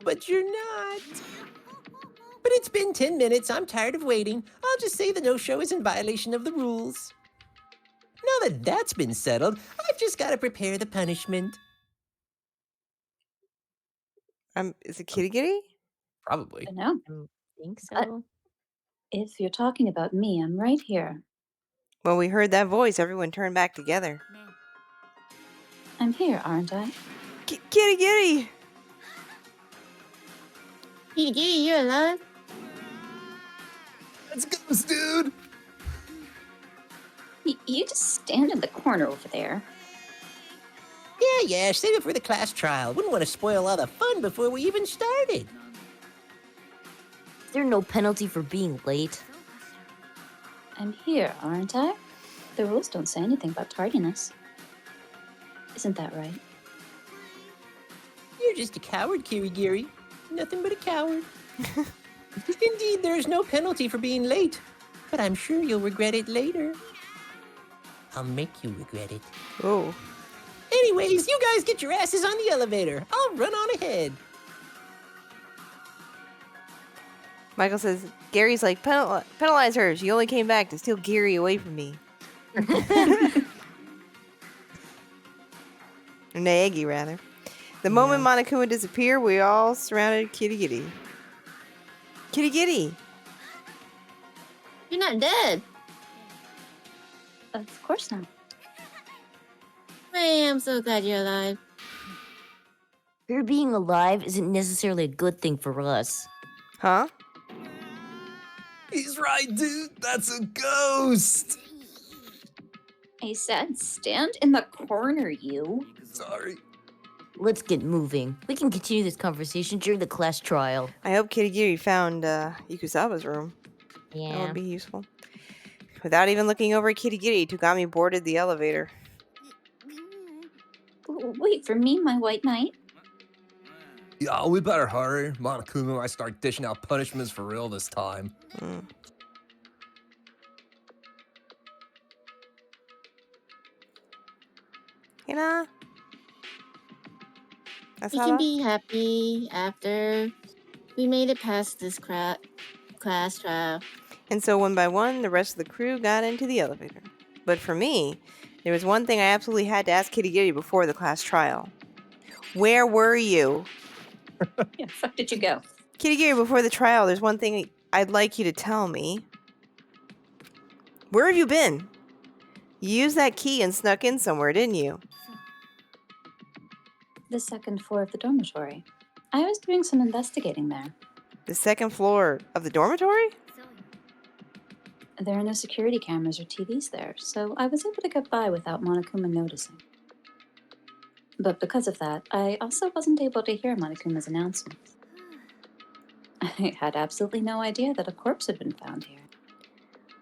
But you're not. But it's been 10 minutes. I'm tired of waiting. I'll just say the no-show is in violation of the rules. Now that that's been settled, I've just got to prepare the punishment. Is it Kitty Kitty? Probably. I know. Think so? If you're talking about me, I'm right here. When we heard that voice, everyone turned back together. I'm here, aren't I? Kitty Kitty! Kitty, you're alive? Let's go, dude! You just stand in the corner over there. Yeah, save it for the class trial. Wouldn't want to spoil all the fun before we even started. Is there no penalty for being late? I'm here, aren't I? The rules don't say anything about tardiness. Isn't that right? You're just a coward, Kirigiri. Nothing but a coward. Indeed, there is no penalty for being late, but I'm sure you'll regret it later. I'll make you regret it. Oh. Anyways, you guys get your asses on the elevator. I'll run on ahead. Michael says, Gary's like, penalize her. She only came back to steal Gary away from me. Or Naegi, rather. The moment Monokuma disappeared, we all surrounded Kitty Kitty. Kitty Kitty! You're not dead. Of course not. Hey, I'm so glad you're alive. Her being alive isn't necessarily a good thing for us. Huh? He's right, dude. That's a ghost. I said, stand in the corner, you. Sorry. Let's get moving. We can continue this conversation during the class trial. I hope Kitty Kitty found Ikusaba's room. That Yeah. would be useful. Without even looking over at Kitty Kitty, Togami boarded the elevator. Wait for me, my white knight. Yeah, we better hurry. Monokuma might start dishing out punishments for real this time. Mm. Hina? That's We how can that- be happy after we made it past this class trial. And so one by one, the rest of the crew got into the elevator. But for me, there was one thing I absolutely had to ask Kitty Kitty before the class trial. Where were you? Yeah, fuck did you go? Kitty Kitty, before the trial, there's one thing I'd like you to tell me. Where have you been? You used that key and snuck in somewhere, didn't you? The second floor of the dormitory. I was doing some investigating there. The second floor of the dormitory? There are no security cameras or TVs there, so I was able to get by without Monokuma noticing. But because of that, I also wasn't able to hear Monokuma's announcements. I had absolutely no idea that a corpse had been found here.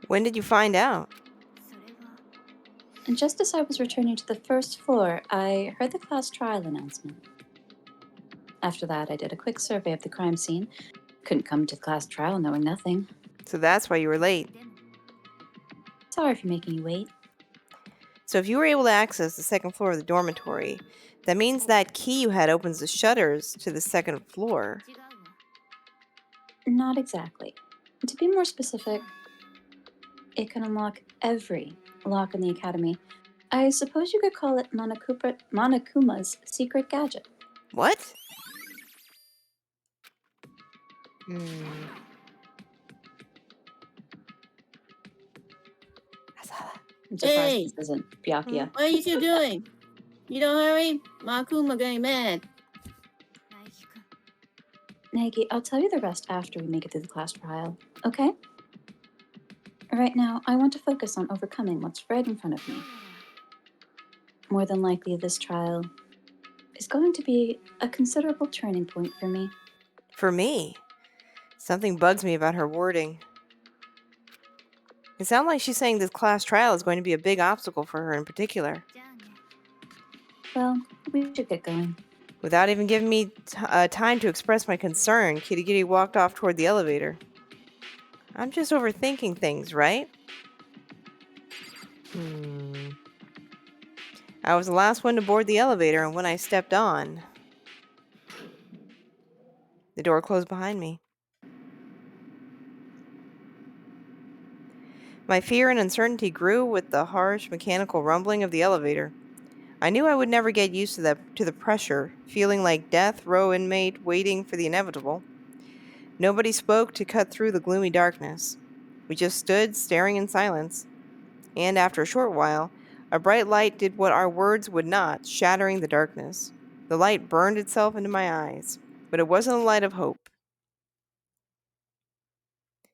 When did you find out? And just as I was returning to the first floor, I heard the class trial announcement. After that, I did a quick survey of the crime scene. Couldn't come to the class trial knowing nothing. So that's why you were late. Sorry for making you wait. So if you were able to access the second floor of the dormitory, that means that key you had opens the shutters to the second floor. Not exactly. To be more specific, it can unlock every lock in the academy. I suppose you could call it Monokuma's secret gadget. What? I'm surprised Hey! this isn't Byakuya. What are you two doing? You don't hurry, Makuma getting mad. Nagi, I'll tell you the rest after we make it through the class trial, okay? Right now, I want to focus on overcoming what's right in front of me. More than likely, this trial is going to be a considerable turning point for me. For me? Something bugs me about her wording. It sounds like she's saying this class trial is going to be a big obstacle for her in particular. Well, we should get going. Without even giving me time to express my concern, Kitty Kitty walked off toward the elevator. I'm just overthinking things, right? I was the last one to board the elevator, and when I stepped on, the door closed behind me. My fear and uncertainty grew with the harsh mechanical rumbling of the elevator. I knew I would never get used to the pressure, feeling like death row inmate waiting for the inevitable. Nobody spoke to cut through the gloomy darkness. We just stood staring in silence. And after a short while, a bright light did what our words would not, shattering the darkness. The light burned itself into my eyes, but it wasn't a light of hope.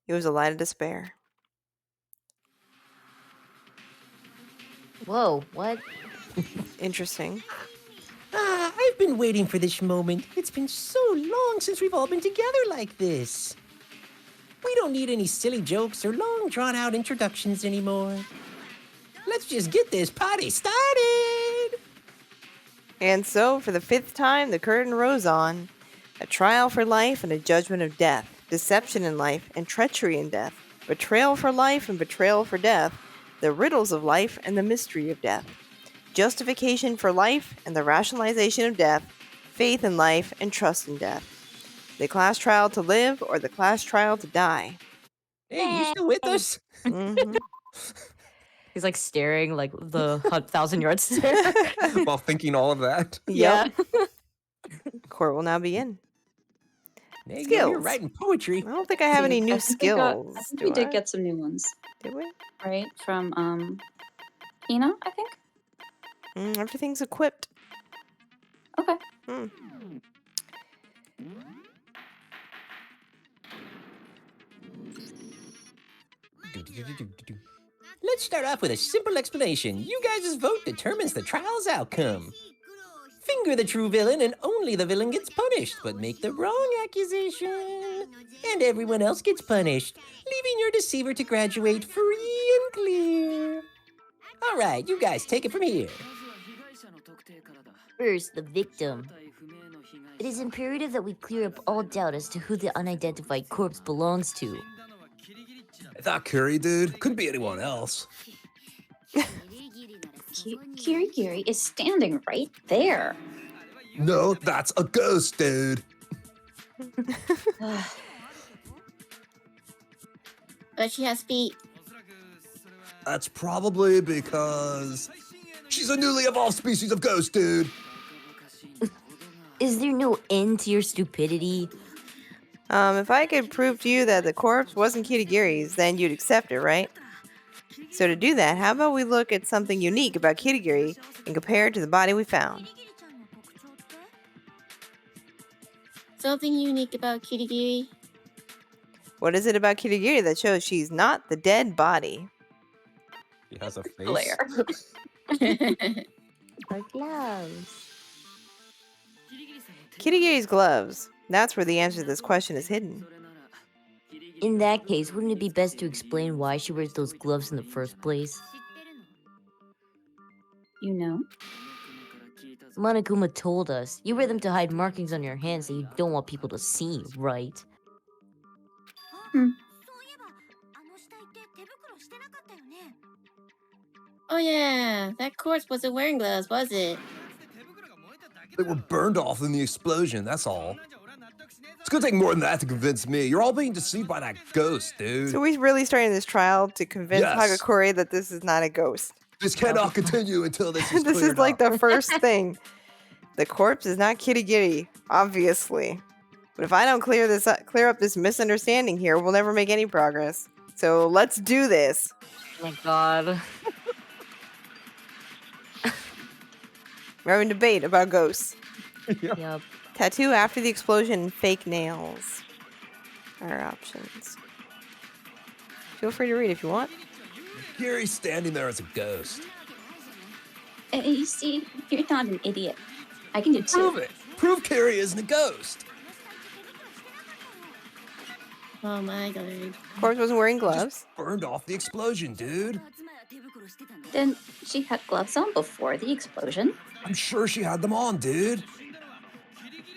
It was a light of despair. Whoa, what? Interesting. I've been waiting for this moment. It's been so long since we've all been together like this. We don't need any silly jokes or long drawn-out introductions anymore. Let's just get this party started! And so, for the 5th time, the curtain rose on. A trial for life and a judgment of death. Deception in life and treachery in death. Betrayal for life and betrayal for death. The riddles of life and the mystery of death. Justification for life and the rationalization of death. Faith in life and trust in death. The class trial to live or the class trial to die. Hey, you still with us? Mhm. He's like staring like the 1,000-yard stare. While thinking all of that. Yep. Yeah. Court will now begin. There you go, you're Skills. writing poetry. I don't think I have any new I think we got. I skills. think Do we did I? get some new ones, Did we? right? From Ina, I think. Everything's equipped. Okay. Hmm. Let's start off with a simple explanation. You guys' vote determines the trial's outcome. Finger the true villain and only the villain gets punished, but make the wrong accusation. And everyone else gets punished, leaving your deceiver to graduate free and clear. All right, you guys take it from here. First, the victim. It is imperative that we clear up all doubt as to who the unidentified corpse belongs to. That Curry dude couldn't be anyone else. Kirigiri is standing right there. No, that's a ghost, dude. But she has feet. That's probably because she's a newly evolved species of ghost, dude. Is there no end to your stupidity? If I could prove to you that the corpse wasn't Kitagiri's, then you'd accept it, right? So to do that, how about we look at something unique about Kitagiri and compare it to the body we found? Something unique about Kirigiri. What is it about Kitagiri that shows she's not the dead body? He has a face. Glare. Our gloves. Kitagiri's gloves. That's where the answer to this question is hidden. In that case, wouldn't it be best to explain why she wears those gloves in the first place? You know? Monokuma told us. You wear them to hide markings on your hands that you don't want people to see, right? Oh yeah, that corpse wasn't wearing gloves, was it? They were burned off in the explosion, that's all. It's gonna take more than that to convince me. You're all being deceived by that ghost, dude. So we're really starting this trial to convince Yes. Hagakure that this is not a ghost. This cannot continue until this is This is cleared like up. the first thing. The corpse is not Kitagiri, obviously. But if I don't clear up this misunderstanding here, we'll never make any progress. So let's do this. Oh my god. We're having a debate about ghosts. Yup. Tattoo after the explosion and fake nails are options. Feel free to read if you want. Gary's standing there as a ghost. You see, you're not an idiot. I can do two. Prove it. Prove Carrie isn't a ghost. Oh my god. Corpse wasn't wearing gloves. Burned off the explosion, dude. Then she had gloves on before the explosion. I'm sure she had them on, dude.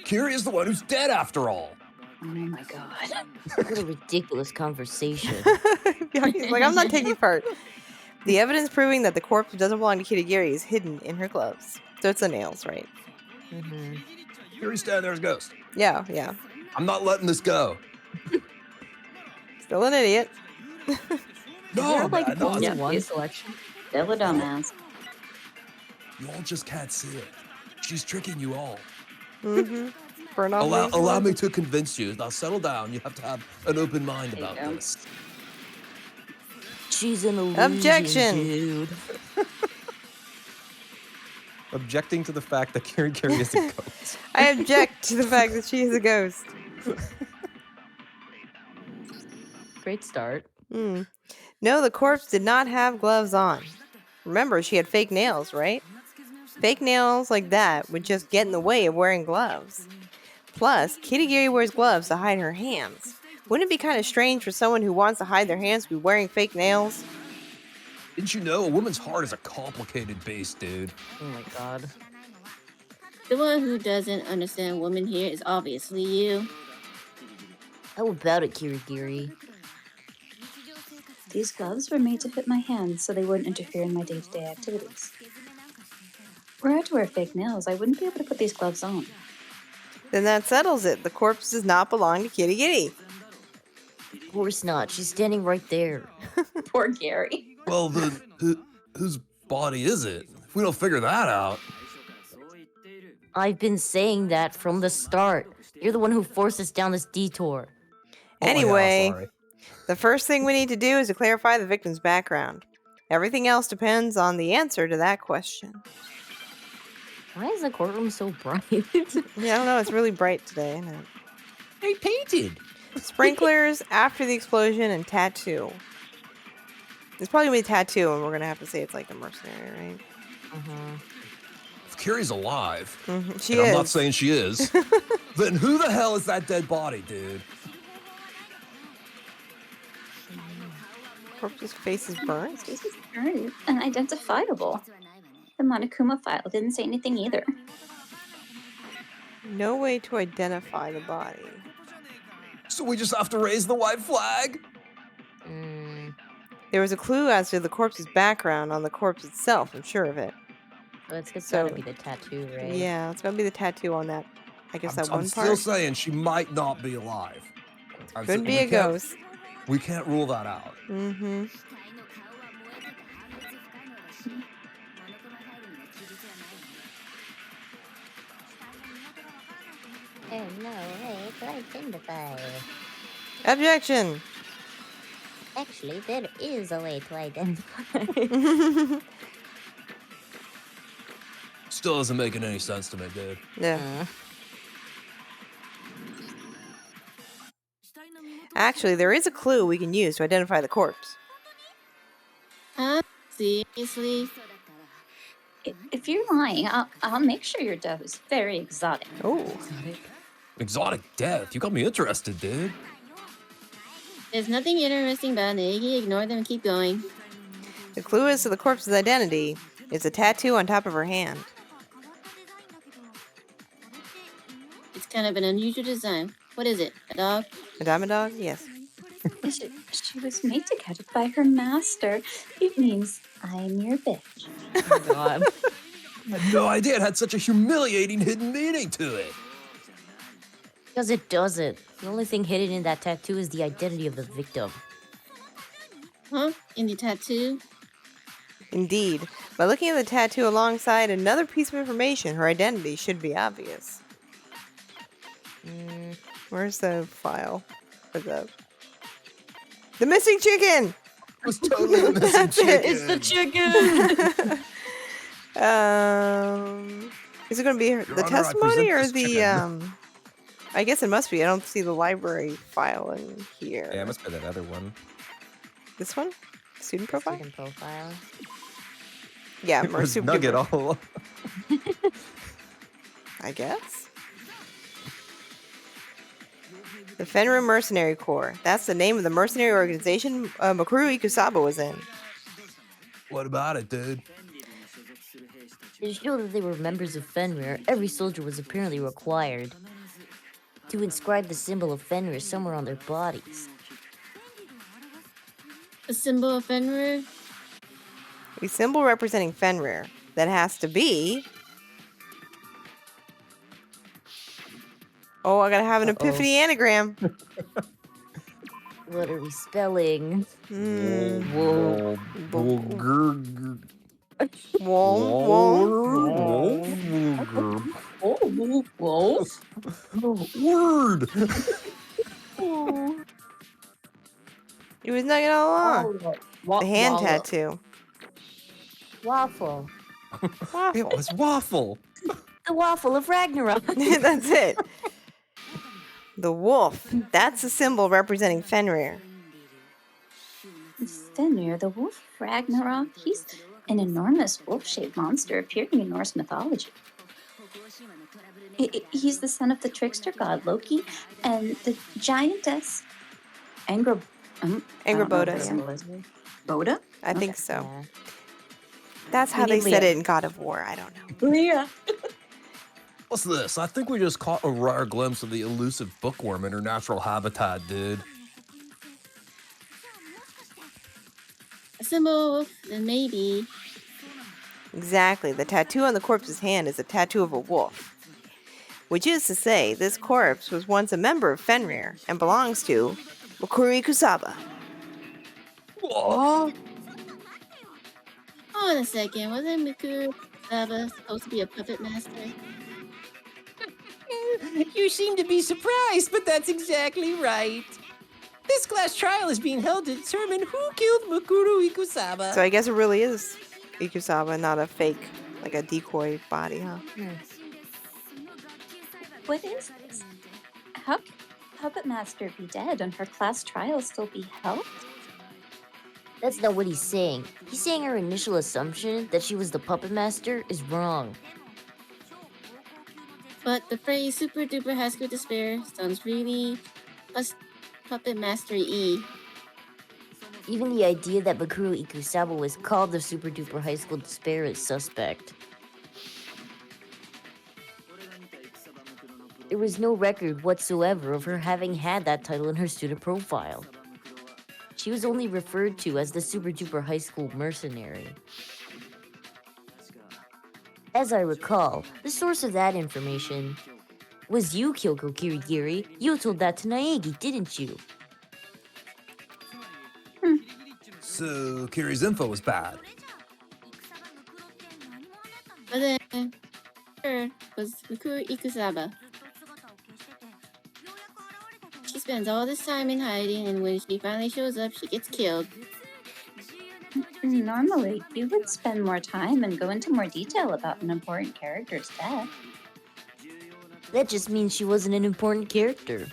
Carrie is the one who's dead after all. Oh my god. What a ridiculous conversation. He's like, I'm not taking part. The evidence proving that the corpse doesn't belong to Kitagiri is hidden in her gloves. So it's the nails, right? Mm-hmm. Carrie's standing there as a ghost. Yeah. I'm not letting this go. Still an idiot. No, like man, no, only Yeah, one please. selection? Still a dumbass. you all just can't see it. She's tricking you all. Mm-hmm. Burn off Allow, these allow gloves. me to convince you. Now settle down. You have to have an open mind There you about go. this. She's an illusion, Objection. dude. Objecting to the fact that Carrie is a ghost. I object to the fact that she is a ghost. Great start. No, the corpse did not have gloves on. Remember, she had fake nails, right? Fake nails like that would just get in the way of wearing gloves. Plus, Kitagiri wears gloves to hide her hands. Wouldn't it be kind of strange for someone who wants to hide their hands to be wearing fake nails? Didn't you know a woman's heart is a complicated beast, dude? Oh my god. The one who doesn't understand women here is obviously you. How about it, Kirigiri? These gloves were made to fit my hands so they wouldn't interfere in my day-to-day activities. Were I to wear fake nails, I wouldn't be able to put these gloves on. Then that settles it. The corpse does not belong to Kitty Kitty. Of course not. She's standing right there. Poor Gary. Well, then, whose body is it? If we don't figure that out. I've been saying that from the start. You're the one who forced us down this detour. Oh, yeah, Anyway, sorry. the first thing we need to do is to clarify the victim's background. Everything else depends on the answer to that question. Why is the courtroom so bright? Yeah, I don't know. It's really bright today. Isn't it? I painted. Sprinklers after the explosion and tattoo. It's probably gonna be tattoo, and we're gonna have to say it's like a mercenary, right? If Carrie's alive, She and is. I'm not saying she is, then who the hell is that dead body, dude? Corpse's face is burned. This is unidentifiable. The Monokuma file didn't say anything either. No way to identify the body. So we just have to raise the white flag? There was a clue as to the corpse's background on the corpse itself. I'm sure of it. It's So- gotta be the tattoo, right? Yeah, it's gonna be the tattoo on that. I guess that I'm one still part. saying she might not be alive. Could be a ghost. We can't rule that out. Mm-hmm. There's no way to identify. Objection. Actually, there is a way to identify. Still isn't making any sense to me, dude. Yeah. Actually, there is a clue we can use to identify the corpse. Huh? Seriously? If you're lying, I'll make sure your death is very exotic. Oh. Exotic death. You got me interested, dude. There's nothing interesting about Iggy. Ignore them and keep going. The clue as to the corpse's identity is a tattoo on top of her hand. It's kind of an unusual design. What is it? A dog? A diamond dog? Yes. She was made to get it by her master. It means I'm your bitch. Oh my god. I had no idea it had such a humiliating hidden meaning to it. Because it doesn't. The only thing hidden in that tattoo is the identity of the victim. Huh? In the tattoo? Indeed. By looking at the tattoo alongside another piece of information, her identity should be obvious. Where's the file? For the missing chicken! It was totally the missing That's it. chicken. It's the chicken! Is it going to be the Honor, I testimony present or this the chicken. I guess it must be. I don't see the library file in here. Yeah, it must be that other one. This one? Student profile? Student profile. Yeah, It was super Nugget duper, all. I guess. The Fenrir Mercenary Corps. That's the name of the mercenary organization Makuru Ikusaba was in. What about it, dude? To show that they were members of Fenrir, every soldier was apparently required to inscribe the symbol of Fenrir somewhere on their bodies. A symbol of Fenrir? A symbol representing Fenrir. That has to be... Oh, I gotta have an epiphany anagram. What are we spelling? Whoa. Whoa. Whoa. Word! It was not all along. The hand tattoo. Waffle. It was waffle. The waffle of Ragnarok. That's it. The wolf. That's a symbol representing Fenrir. Fenrir, the wolf Ragnarok, he's an enormous wolf-shaped monster appearing in Norse mythology. He's the son of the trickster god Loki and the giantess Angra Angraboda. Boda? I think so. Yeah. That's how We they need said Leah. it in God of War. I don't know. Yeah. What's this? I think we just caught a rare glimpse of the elusive bookworm in her natural habitat, dude. A symbol? Then maybe. Exactly. The tattoo on the corpse's hand is a tattoo of a wolf. which is to say, this corpse was once a member of Fenrir and belongs to Mukuri Kusaba. What? Hold on a second. Wasn't Miku Saba supposed to be a puppet master? You seem to be surprised, but that's exactly right. This class trial is being held to determine who killed Mukuru Ikusaba. So I guess it really is Ikusaba, not a fake, like a decoy body, huh? What is this? How can Puppet Master be dead and her class trial still be held? That's not what he's saying. He's saying her initial assumption that she was the puppet master is wrong. But the phrase super duper high school despair sounds really puppet master y. Even the idea that Bakuro Ikusaba was called the super duper high school despair is suspect. There was no record whatsoever of her having had that title in her student profile. She was only referred to as the super duper high school mercenary. As I recall, the source of that information was you, Kyoko Kirigiri. You told that to Naegi, didn't you? So Kiri's info was bad. But then, her was Miku Ikusaba. She spends all this time in hiding, and when she finally shows up, she gets killed. Normally, you would spend more time and go into more detail about an important character's death. That just means she wasn't an important character.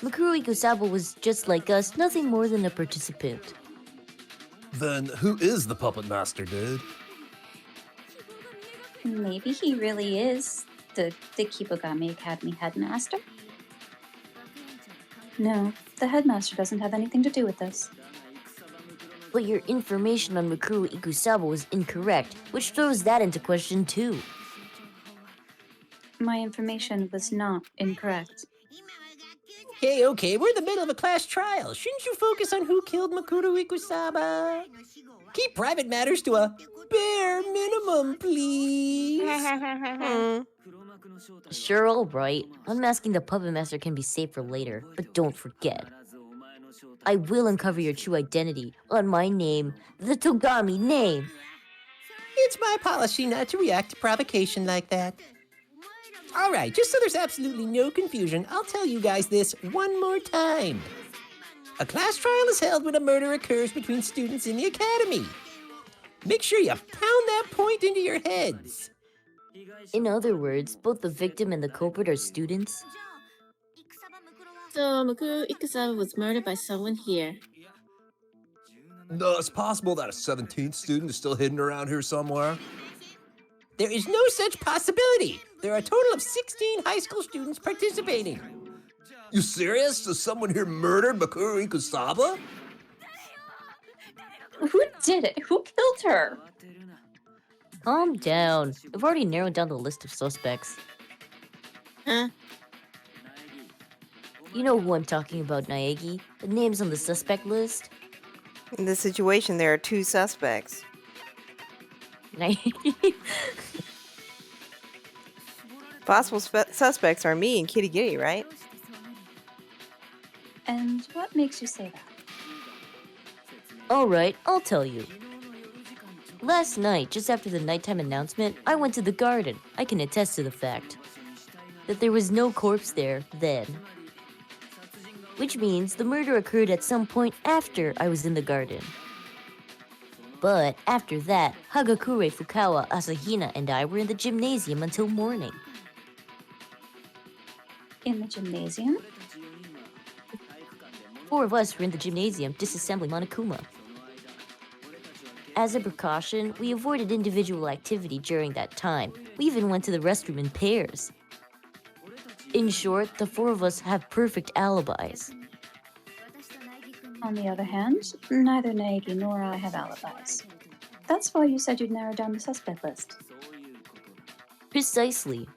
Mikuru Ikusaba was just like us, nothing more than a participant. Then who is the puppet master, dude? Maybe he really is the Kibogami Academy headmaster? No, the headmaster doesn't have anything to do with this. But your information on Mikuru Ikusaba was incorrect, which throws that into question too. My information was not incorrect. Okay, we're in the middle of a class trial. Shouldn't you focus on who killed Makuru Ikusaba? Keep private matters to a bare minimum, please. Sure, alright. Unmasking the puppet master can be saved for later, but don't forget. I will uncover your true identity on my name, the Togami name. It's my policy not to react to provocation like that. All right, just so there's absolutely no confusion, I'll tell you guys this one more time. A class trial is held when a murder occurs between students in the academy. Make sure you pound that point into your heads. In other words, both the victim and the culprit are students. So Mikuru Ikusaba was murdered by someone here. No, it's possible that a 17th student is still hidden around here somewhere. There is no such possibility. There are a total of 16 high school students participating. You serious? So someone here murdered Makuru Ikusaba? Who did it? Who killed her? Calm down. I've already narrowed down the list of suspects. Huh? You know who I'm talking about, Naegi. The name's on the suspect list. In this situation, there are two suspects. Naegi. Possible suspects are me and Kitty Giddy, right? And what makes you say that? Alright, I'll tell you. Last night, just after the nighttime announcement, I went to the garden. I can attest to the fact that there was no corpse there then. Which means the murder occurred at some point after I was in the garden. But after that, Hagakure, Fukawa, Asahina, and I were in the gymnasium until morning. In the gymnasium? 4 of us were in the gymnasium disassembling Monokuma. As a precaution, we avoided individual activity during that time. We even went to the restroom in pairs. In short, the 4 of us have perfect alibis. On the other hand, neither Naegi nor I have alibis. That's why you said you'd narrow down the suspect list. Precisely.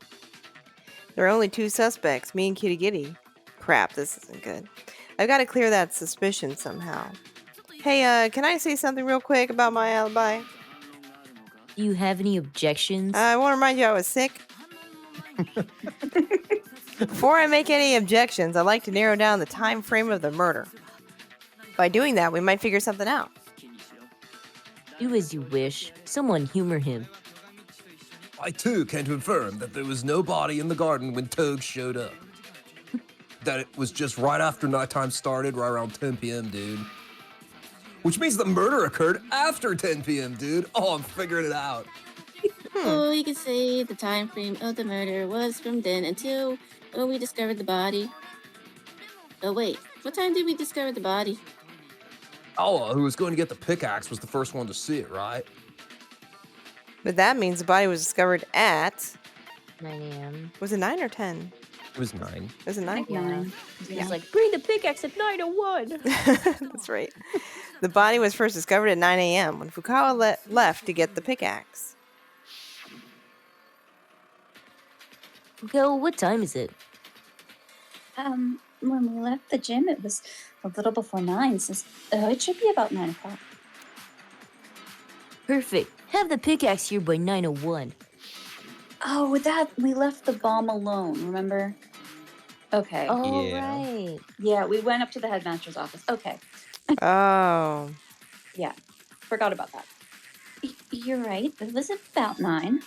There are only two suspects, me and Kitty Giddy. Crap, this isn't good. I've got to clear that suspicion somehow. Hey, can I say something real quick about my alibi? Do you have any objections? I want to remind you I was sick. Before I make any objections, I'd like to narrow down the time frame of the murder. By doing that, we might figure something out. Do as you wish. Someone humor him. I too can confirm that there was no body in the garden when Toad showed up. That it was just right after nighttime started, right around 10 p.m., dude. Which means the murder occurred after 10 p.m., dude. Oh, I'm figuring it out. So we could say the time frame of the murder was from then until we discovered the body. Oh wait, what time did we discover the body? Ella, who was going to get the pickaxe, was the first one to see it, right? But that means the body was discovered at... 9 a.m. Was it 9 or 10? It was 9. Was it 9? Yeah. 9. He's like, bring the pickaxe at 9:01. That's right. The body was first discovered at 9 a.m. when Fukawa left to get the pickaxe. Go, what time is it? When we left the gym, it was a little before 9. So it should be about 9 o'clock. Perfect. Have the pickaxe here by 9:01. Oh, with that, we left the bomb alone, remember? Okay. Oh, Yeah. right. Yeah, we went up to the headmaster's office. Okay. Oh. Yeah. Forgot about that. You're right. It was about 9.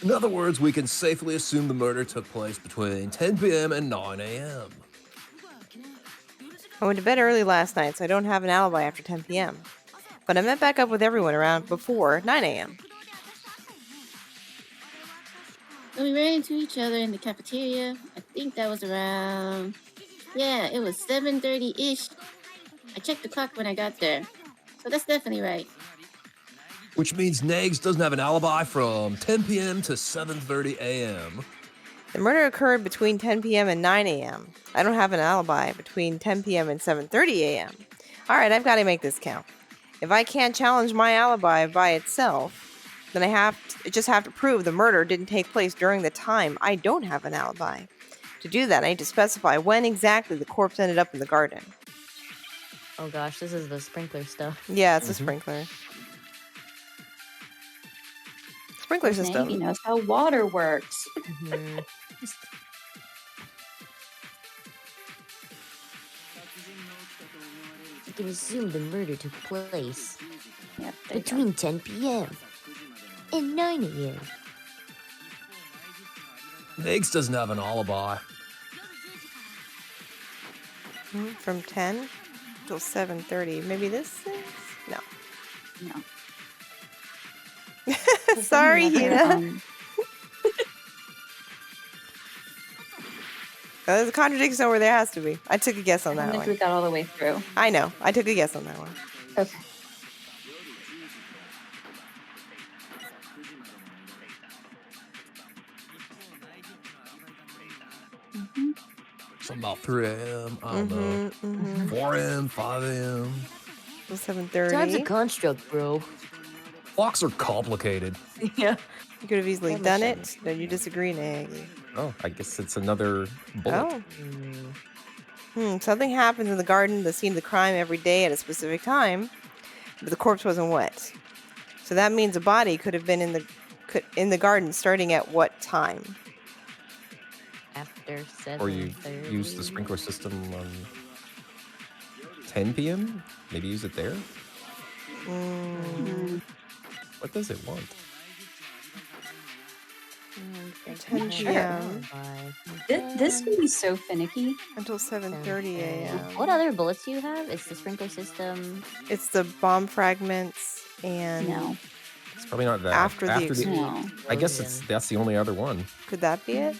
In other words, we can safely assume the murder took place between 10 p.m. and 9 a.m. I went to bed early last night, so I don't have an alibi after 10 p.m. But I met back up with everyone around before 9 a.m. When we ran into each other in the cafeteria, I think that was around... Yeah, it was 7:30-ish. I checked the clock when I got there. So that's definitely right. Which means Nags doesn't have an alibi from 10 p.m. to 7:30 a.m. The murder occurred between 10 p.m. and 9 a.m. I don't have an alibi between 10 p.m. and 7:30 a.m. All right, I've got to make this count. If I can't challenge my alibi by itself, then I just have to prove the murder didn't take place during the time I don't have an alibi. To do that, I need to specify when exactly the corpse ended up in the garden. Oh gosh, this is the sprinkler stuff. Yeah, it's a sprinkler. Sprinkler system. He knows how water works. Mhm. You can assume the murder took place Yeah, there you go. between 10 p.m. and 9 a.m. Nags doesn't have an alibi. From 10 till 7:30. Maybe this is? No. No. Sorry, Hina. There's a contradiction somewhere. There has to be. I took a guess on I that don't think we one. got all the way through. I know. I took a guess on that one. Okay. Something about 3 a.m. I don't know. 4 a.m., 5 a.m. Till Time's a 7:30. construct, bro. Clocks are complicated. Yeah. You could have easily That done makes it. No, you disagree, Nagy. Oh, I guess it's another bullet. Oh. Something happens in the garden, the scene of the crime, every day at a specific time, but the corpse wasn't wet. So that means a body could have been in the garden starting at what time? After 7:30. Or you use the sprinkler system on 10 p.m.? Maybe use it there? What does it want? 10 p.m. This can be so finicky. until 7:30 a.m. What other bullets do you have? It's the sprinkler system. It's the bomb fragments and No. It's probably not that. After the No. I guess that's the only other one. could that be it?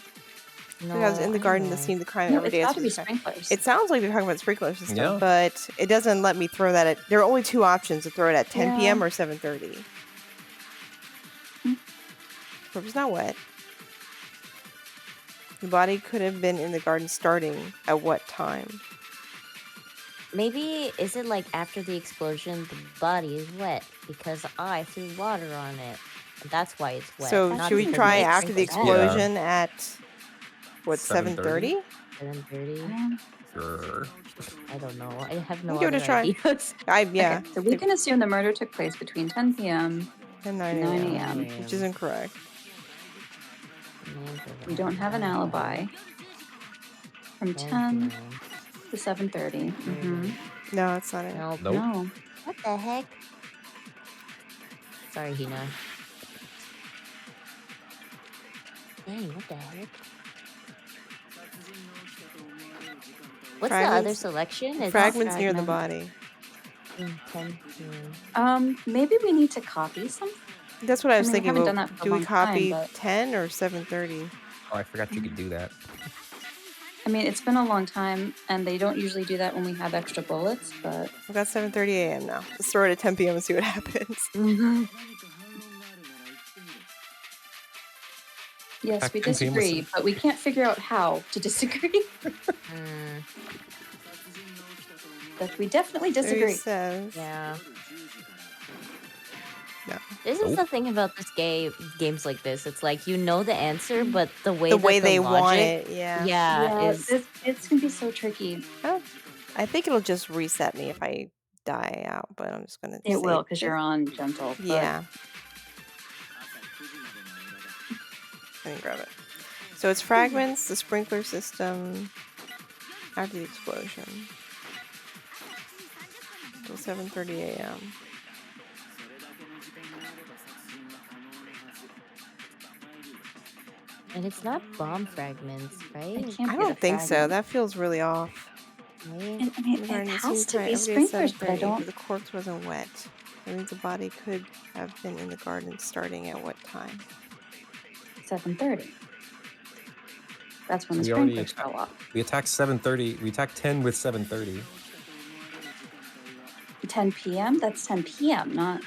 No, Because in the I garden, don't the know. scene of the crime No, every it's day. got at to be specific time. sprinklers. It sounds like they're talking about the sprinkler system, Yeah. but it doesn't let me throw that at. There are only two options to throw it at 10 Yeah. p.m. or 7:30. Corpse is not wet. The body could have been in the garden starting at what time? Maybe is it like after the explosion, the body is wet because I threw water on it. And that's why it's wet. So not should we because try it's after the sprinkled. explosion at what 7:30? 7:30? Sure. I don't know. I have no We'll give it a other try. ideas. Yeah, Okay, so we can assume the murder took place between 10 p.m. and and 9 9 a.m. a.m. which is incorrect. 9 We don't have an alibi. From 10 to 7:30. Mm-hmm. No, it's not it. Nope. Nope. No. What the heck? Sorry, Hina. Dang, what the heck? What's the other Fragments- selection? It's Fragments near the fragment. body. 10. Maybe we need to copy some. That's what I was we thinking. haven't Well, done that for a do we long time, copy but 10 or 7:30? Oh, I forgot you could do that. I mean, it's been a long time, and they don't usually do that when we have extra bullets, but I've got 7:30 a.m. now. Let's throw it at 10 p.m. and see what happens. yes, Back we 10 p.m. was disagree, but we can't figure out how to disagree. But we definitely There he disagree. says. Yeah. No. This is Nope. the thing about this games like this. It's like you know the answer, but the way The that way the they want logic, it, yeah. yeah, is it's gonna be so tricky. Oh, I think it'll just reset me if I die out, but I'm just gonna. It will, because save you're on gentle. But Yeah. Let me grab it. So it's fragments, the sprinkler system, after the explosion. Till 7:30 a.m. and it's not bomb fragments, right? it can't I be the don't think so. fragment. That feels really off. Right? And, I mean, The garden it is has seen to time be every day at sprinklers, but I 7:30, don't. but the corpse wasn't wet. That means the body could have been in the garden starting at what time? 7:30. That's when So the we already sprinklers go off. We attacked 7:30. We attacked 10 with 7:30. 10 p.m. That's 10 p.m. Not.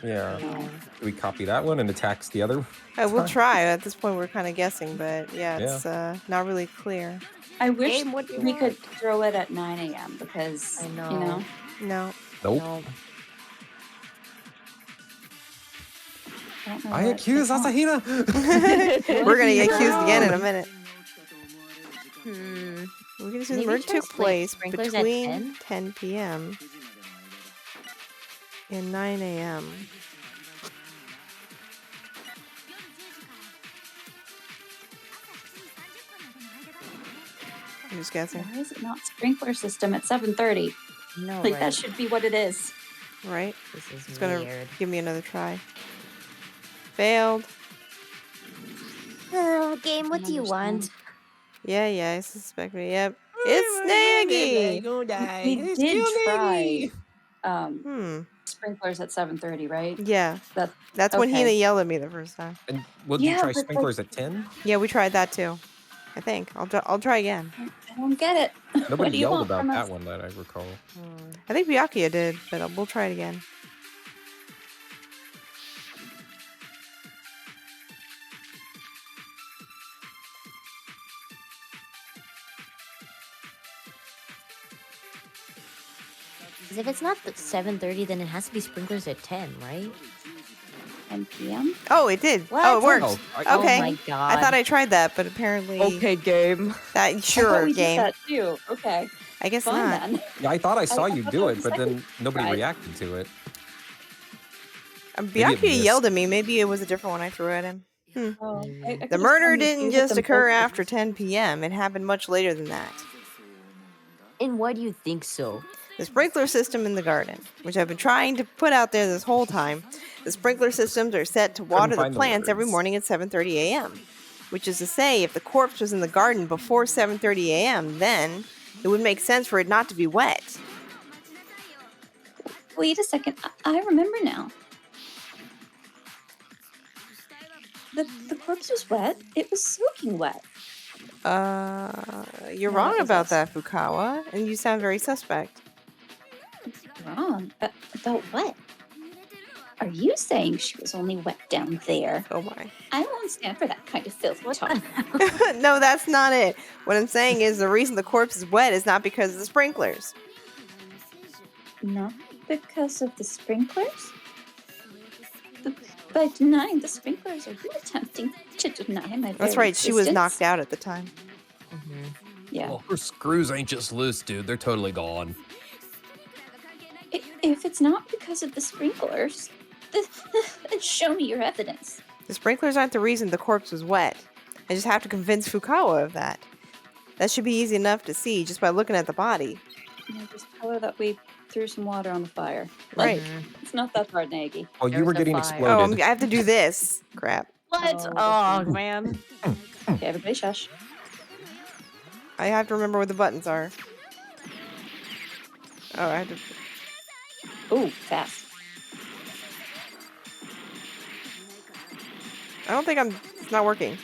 Yeah. Yeah. Do we copy that one and attacks the other? We'll time? try. At this point, we're kind of guessing, but yeah, Yeah. it's not really clear. I wish Game, what do you we want? could throw it at 9 a.m. because I you know. know. No. Nope. No. I don't know I what accuse they want. Asahina. We're gonna get No. accused again in a minute. Hmm. We're gonna say the Maybe murder try took place sprinklers at between 10? 10 p.m. and 9 a.m. I'm just guessing, Why is it not sprinkler system at 7:30? No, Like right? that should be what it is. right? This is It's gonna weird. give me another try. Failed. Game, what do you want? Yeah, I suspect me. Yep. It's Nagy! Gonna die. We It's did still try Hmm. sprinklers at 7:30, right? Yeah. That's That's when okay. Hina yelled at me the first time. And would you Yeah, try but, like- sprinklers at 10? Yeah, we tried that too. I think. I'll try again. I don't get it. What Nobody do you yelled want about from that us? one that I recall. I think Byakuya did, but we'll try it again. Because if it's not 7:30, then it has to be sprinklers at 10, right? 10 p.m. Oh, it did. What? Oh, it worked. Oh, I- Okay. Oh my god. I thought I tried that, but apparently game. that I thought sure we game. did that too. Okay, I guess fine not. then. Yeah, I thought I saw I you thought do that it, was but the then nobody try. reacted to it. Maybe it Byakuya missed. yelled at me. Maybe it was a different one I threw at him. Oh, I The could've murder sworn you didn't hit just them occur both. after 10 p.m. It happened much later than that. And why do you think so? The sprinkler system in the garden, which I've been trying to put out there this whole time. The sprinkler systems are set to water the find the plants every words. morning at 7:30 a.m. Which is to say, if the corpse was in the garden before 7:30 a.m., then it would make sense for it not to be wet. Wait a second. I remember now. The corpse was wet. It was soaking wet. You're No, wrong that was about us. that, Fukawa, and you sound very suspect. Wrong. About what? Are you saying she was only wet down there? Oh my. I won't stand for that kind of filthy talk. No, that's not it. What I'm saying is the reason the corpse is wet is not because of the sprinklers. Not because of the sprinklers? By denying the sprinklers, are you attempting to deny my That's very right, she was existence? knocked out at the time. Yeah. Well, her screws ain't just loose, dude. They're totally gone. If it's not because of the sprinklers, then show me your evidence. The sprinklers aren't the reason the corpse was wet. I just have to convince Fukawa of that. That should be easy enough to see just by looking at the body. Just tell her that we threw some water on the fire. Right. It's not that hard, Nagy. Oh, you There's were the getting fire. exploded. Oh, I have to do this. Crap. What? Oh, Oh, okay. man. Okay, everybody shush. I have to remember where the buttons are. Oh, I have to. Ooh, fast. I don't think it's not working.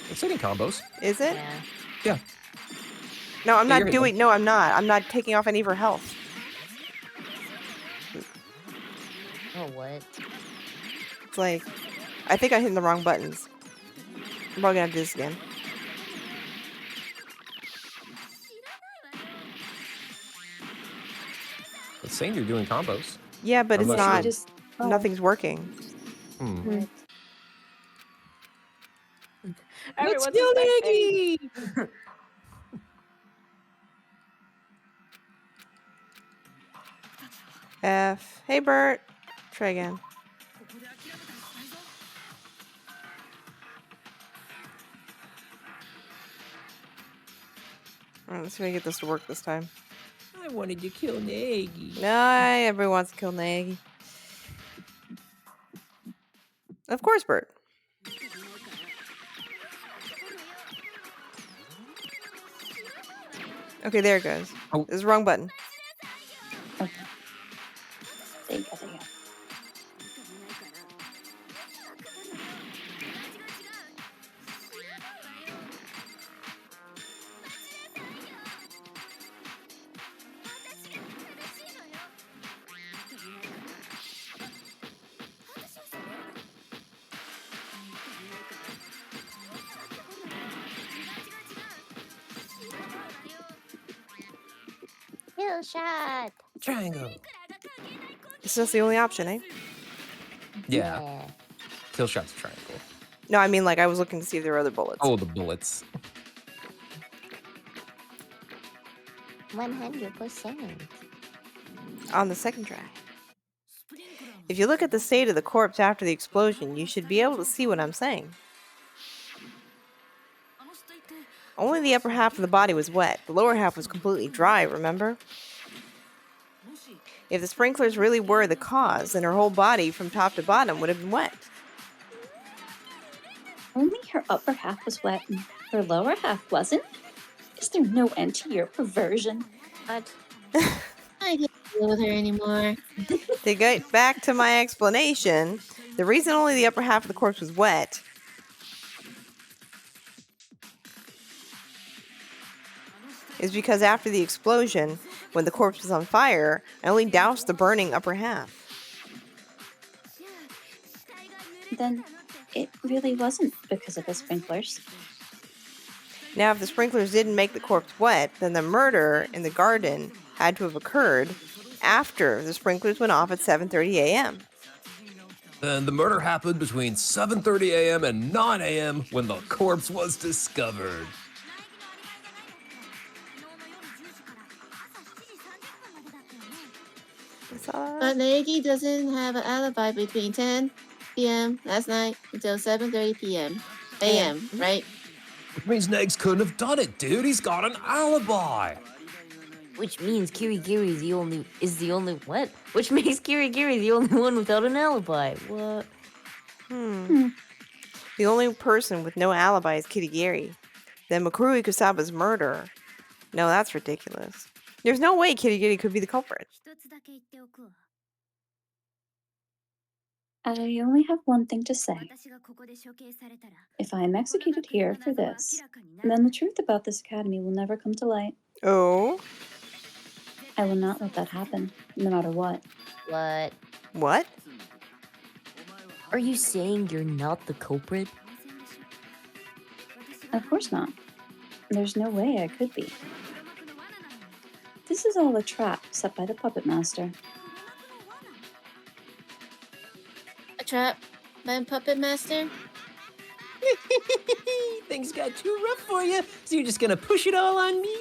It's hitting combos. Is it? Yeah. Yeah. No, I'm Yeah, you're not hitting doing. No, I'm not. I'm not taking off any of her health. Oh, what? It's like, I think I'm hitting the wrong buttons. I'm probably gonna have to do this again. It's saying you're doing combos. Yeah, but it's Unless not. Just oh. Nothing's working. Hmm. Let's Everyone's kill expecting. Nagy! F. Hey, Bert. Try again. Alright, let's see if I can get this to work this time. I wanted to kill Nagy. No, everyone wants to kill Nagy. Of course, Bert. Okay, there it goes. Oh. It's the wrong button. There you go, there you go. Kill shot. Triangle. It's just the only option, eh? Yeah. Kill shot's triangle. No, I mean, like, I was looking to see if there were other bullets. Oh, the bullets. 100%. On the second try. If you look at the state of the corpse after the explosion, you should be able to see what I'm saying. Only the upper half of the body was wet. The lower half was completely dry, remember? If the sprinklers really were the cause, then her whole body from top to bottom would have been wet. Only her upper half was wet and her lower half wasn't? Is there no end to your perversion? What? I can't deal with her anymore. To get back to my explanation, the reason only the upper half of the corpse was wet is because after the explosion, when the corpse was on fire, I only doused the burning upper half. Then it really wasn't because of the sprinklers. Now, if the sprinklers didn't make the corpse wet, then the murder in the garden had to have occurred after the sprinklers went off at 7:30 a.m. Then the murder happened between 7:30 a.m. and 9 a.m. when the corpse was discovered. But Nagy doesn't have an alibi between 10 p.m. last night until 7:30 p.m. a.m. Right? Which means Negs couldn't have done it, dude. He's got an alibi. Which means Kirigiri is the only what? Which makes Kirigiri the only one without an alibi. What? The only person with no alibi is Kirigiri. Then Makuru Ikusaba's murder. No, that's ridiculous. There's no way Kirigiri could be the culprit. I only have one thing to say. If I am executed here for this, then the truth about this academy will never come to light. Oh? I will not let that happen, no matter what. What? What? Are you saying you're not the culprit? Of course not. There's no way I could be. This is all a trap set by the puppet master. A trap by Puppet Master? Things got too rough for you, so you're just gonna push it all on me?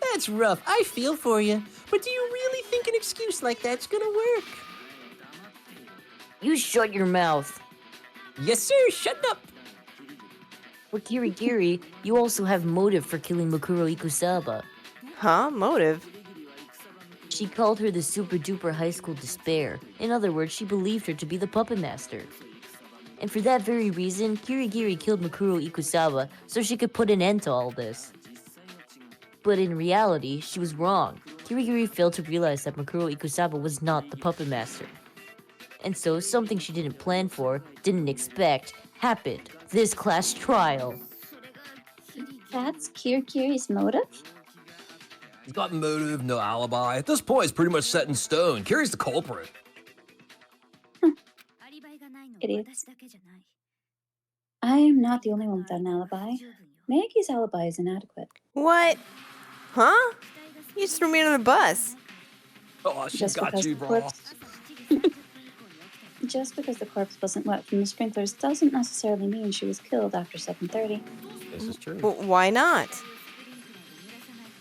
That's rough. I feel for you. But do you really think an excuse like that's gonna work? You shut your mouth. Yes, sir. Shut up. For Kirigiri, you also have motive for killing Mukuro Ikusaba. Huh? Motive? She called her the super duper high school despair. In other words, she believed her to be the puppet master. And for that very reason, Kirigiri killed Mukuro Ikusaba so she could put an end to all this. But in reality, she was wrong. Kirigiri failed to realize that Mukuro Ikusaba was not the puppet master. And so something she didn't plan for, didn't expect, happened. This class trial. That's Kirikiri's motive? He's got motive, no alibi. At this point, it's pretty much set in stone. Kiri's the culprit. Idiots. I am not the only one without an alibi. Maggie's alibi is inadequate. What? Huh? You just threw me under the bus. Oh, she Just got because you, the bro. corpse Just because the corpse wasn't wet from the sprinklers doesn't necessarily mean she was killed after 7:30. This is true. Well, why not?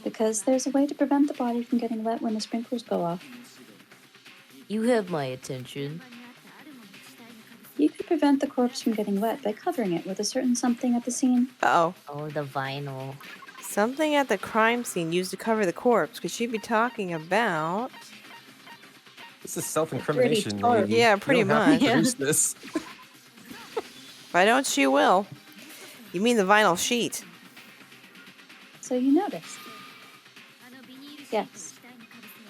Because there's a way to prevent the body from getting wet when the sprinklers go off. You have my attention. You could prevent the corpse from getting wet by covering it with a certain something at the scene. Uh-oh. Oh, the vinyl. Something at the crime scene used to cover the corpse. Could she be talking about... This is self-incrimination. tarp. lady. Yeah, You pretty don't have to much. produce this. If I don't, she will. You mean the vinyl sheet? So you noticed. Yes.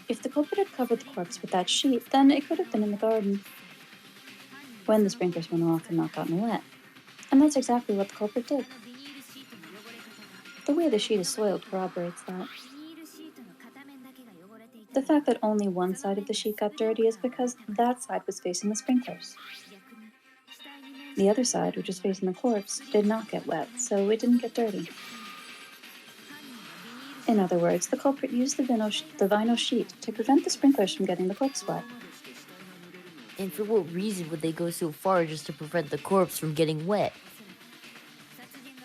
If the culprit had covered the corpse with that sheet, then it could have been in the garden when the sprinklers went off and not gotten wet. And that's exactly what the culprit did. The way the sheet is soiled corroborates that. The fact that only one side of the sheet got dirty is because that side was facing the sprinklers. The other side, which was facing the corpse, did not get wet, so it didn't get dirty. In other words, the culprit used the vinyl sheet to prevent the sprinklers from getting the corpse wet. And for what reason would they go so far just to prevent the corpse from getting wet?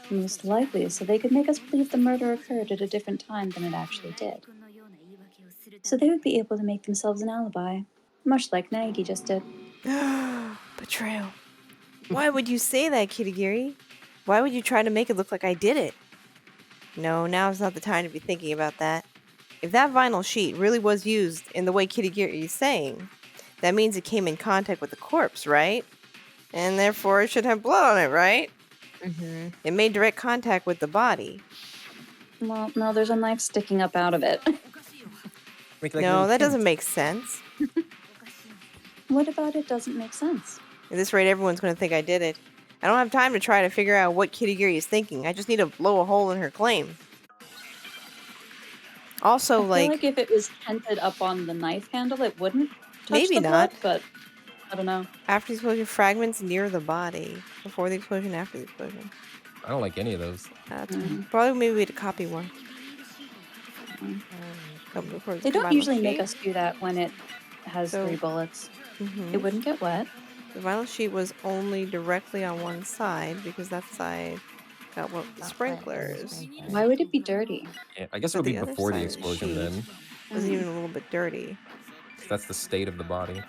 Most likely so they could make us believe the murder occurred at a different time than it actually did. So they would be able to make themselves an alibi, much like Nagi just did. Betrayal. Why would you say that, Kirigiri? Why would you try to make it look like I did it? No, now's not the time to be thinking about that. If that vinyl sheet really was used in the way Kirigiri is saying, that means it came in contact with the corpse, right? And therefore it should have blood on it, right? Mm-hmm. It made direct contact with the body. Well, no, there's a knife sticking up out of it. Make like No, little that doesn't pins. make sense. What about it doesn't make sense? At this rate, everyone's going to think I did it. I don't have time to try to figure out what Kirigiri is thinking. I just need to blow a hole in her claim. Also, I feel like, like if it was tented up on the knife handle, it wouldn't touch Maybe the not. blood, but I don't know. after the explosion, fragments near the body. Before the explosion, after the explosion. I don't like any of those. That's Mm. probably maybe we had to copy one. Mm. Before They the don't vinyl usually make sheet. us do that when it has So- 3 bullets. Mhm. It wouldn't get wet. The vinyl sheet was only directly on one side because that side got wet with the sprinklers. Why would it be dirty? Yeah, I guess it But would be the other before the side of the explosion sheet- then. It wasn't even a little bit dirty. That's the state of the body.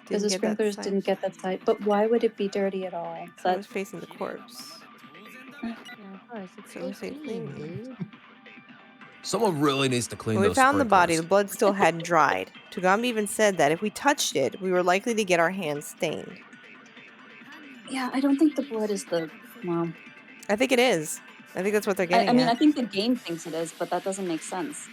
Because the Didn't get that sprinklers side. didn't get that side. But why would it be dirty at all? So it That was facing the corpse. So it was Stay clean. dude. Someone really needs to clean When we those found the body, the sprinklers. blood still hadn't dried. Togami even said that if we touched it, we were likely to get our hands stained. yeah, I don't think the blood is the well. I think it is. I think that's what they're getting I mean, at. I think the game thinks it is, but that doesn't make sense.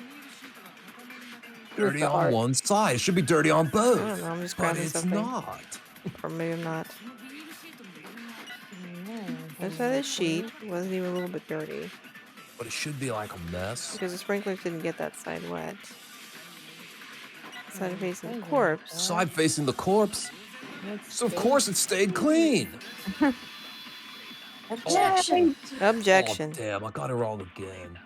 With Dirty the on art. one side. It should be dirty on both. I don't know, I'm just But grabbing it's something. not. Or maybe I'm not. That's why this sheet wasn't even a little bit dirty. But it should be like a mess. Because the sprinklers didn't get that side wet. Side facing the corpse. Side facing the corpse. So of course it stayed clean. Objection. Objection. Oh, damn, I got it wrong again.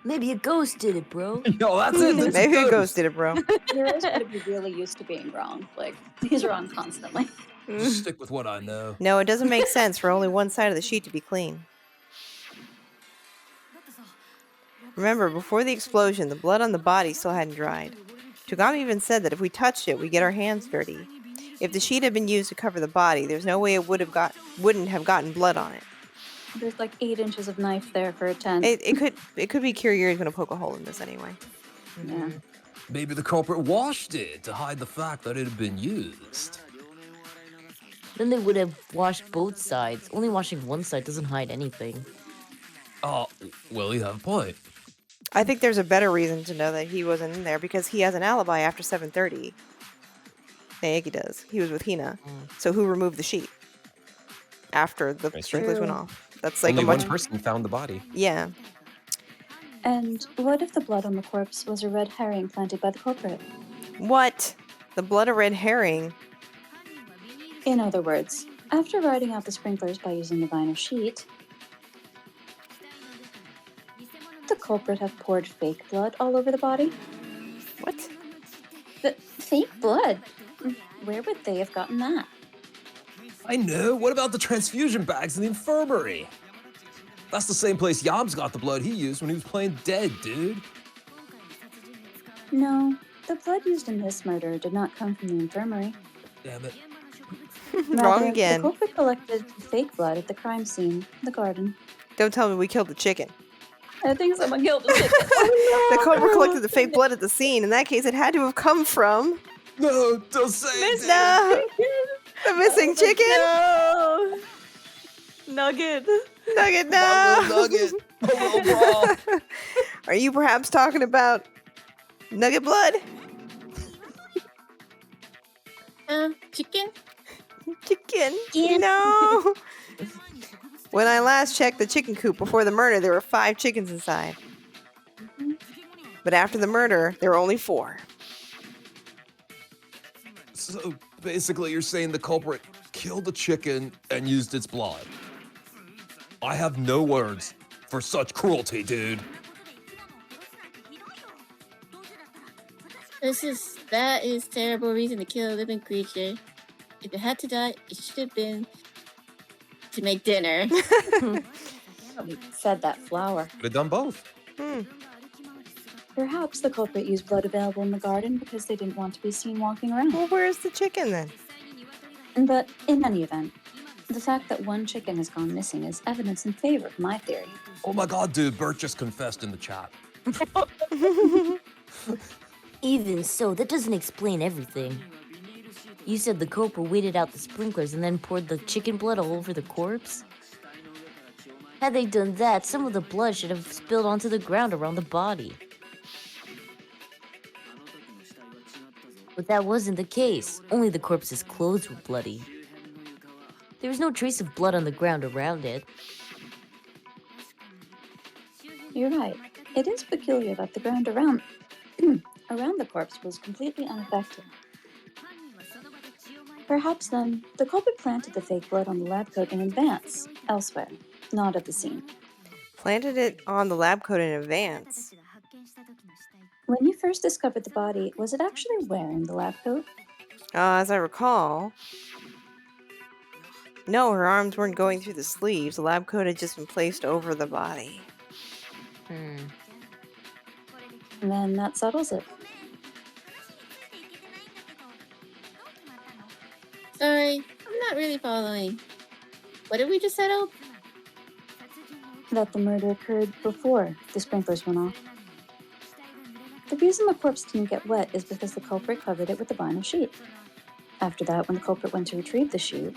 Maybe a ghost did it, bro. Yo, that's it. That's Maybe a ghost. ghost did it, bro. Heroes gotta be really used to being wrong. Like, he's wrong constantly. Just stick with what I know. No, it doesn't make sense for only one side of the sheet to be clean. Remember, before the explosion, the blood on the body still hadn't dried. Togami even said that if we touched it, we'd get our hands dirty. If the sheet had been used to cover the body, there's no way it wouldn't have gotten blood on it. There's like 8 inches of knife there for a tent. It could be Kiriori's gonna poke a hole in this anyway. Yeah. Maybe the culprit washed it to hide the fact that it had been used. Then they would have washed both sides. Only washing one side doesn't hide anything. Oh, well, you have a point. I think there's a better reason to know that he wasn't in there because he has an alibi after 7:30. Naegi does. He was with Hina. So who removed the sheet after the That's sprinklers went true. off? That's like Only a one much. person found the body. Yeah. And what if the blood on the corpse was a red herring planted by the culprit? What? The blood of red herring? In other words, after riding out the sprinklers by using the vinyl sheet, the culprit have poured fake blood all over the body? What? The fake blood? Where would they have gotten that? I know. What about the transfusion bags in the infirmary? That's the same place Yams got the blood he used when he was playing dead, dude. No, the blood used in this murder did not come from the infirmary. Damn it. Wrong Rather, again. The culprit collected fake blood at the crime scene, the garden. Don't tell me we killed the chicken. I think someone killed the chicken. The culprit collected the fake blood at the scene. In that case, it had to have come from No, don't say it. no, the missing chicken. No! Nugget. Nugget, My no. little nugget. My little bra. Are you perhaps talking about nugget blood? Chicken? Chicken? Yeah. No. When I last checked the chicken coop before the murder, there were 5 chickens inside. But after the murder, there were only 4. So basically, you're saying the culprit killed a chicken and used its blood. I have no words for such cruelty, dude. That is terrible reason to kill a living creature. If it had to die, it should have been to make dinner. Fed that flour. Could have done both. Perhaps the culprit used blood available in the garden because they didn't want to be seen walking around. Well, where's the chicken then? But in any event, the fact that one chicken has gone missing is evidence in favor of my theory. Oh my god, dude, Bert just confessed in the chat. Even so, that doesn't explain everything. You said the culprit waited out the sprinklers and then poured the chicken blood all over the corpse? Had they done that, some of the blood should have spilled onto the ground around the body. But that wasn't the case. Only the corpse's clothes were bloody. There was no trace of blood on the ground around it. You're right. It is peculiar that the ground around around the corpse was completely unaffected. Perhaps then, the culprit planted the fake blood on the lab coat in advance, elsewhere, not at the scene. Planted it on the lab coat in advance. When you first discovered the body, was it actually wearing the lab coat? As I recall, no, her arms weren't going through the sleeves. The lab coat had just been placed over the body. And then that settles it. Sorry, I'm not really following. What did we just settle? That the murder occurred before the sprinklers went off. The reason the corpse didn't get wet is because the culprit covered it with a vinyl sheet. After that, when the culprit went to retrieve the sheet,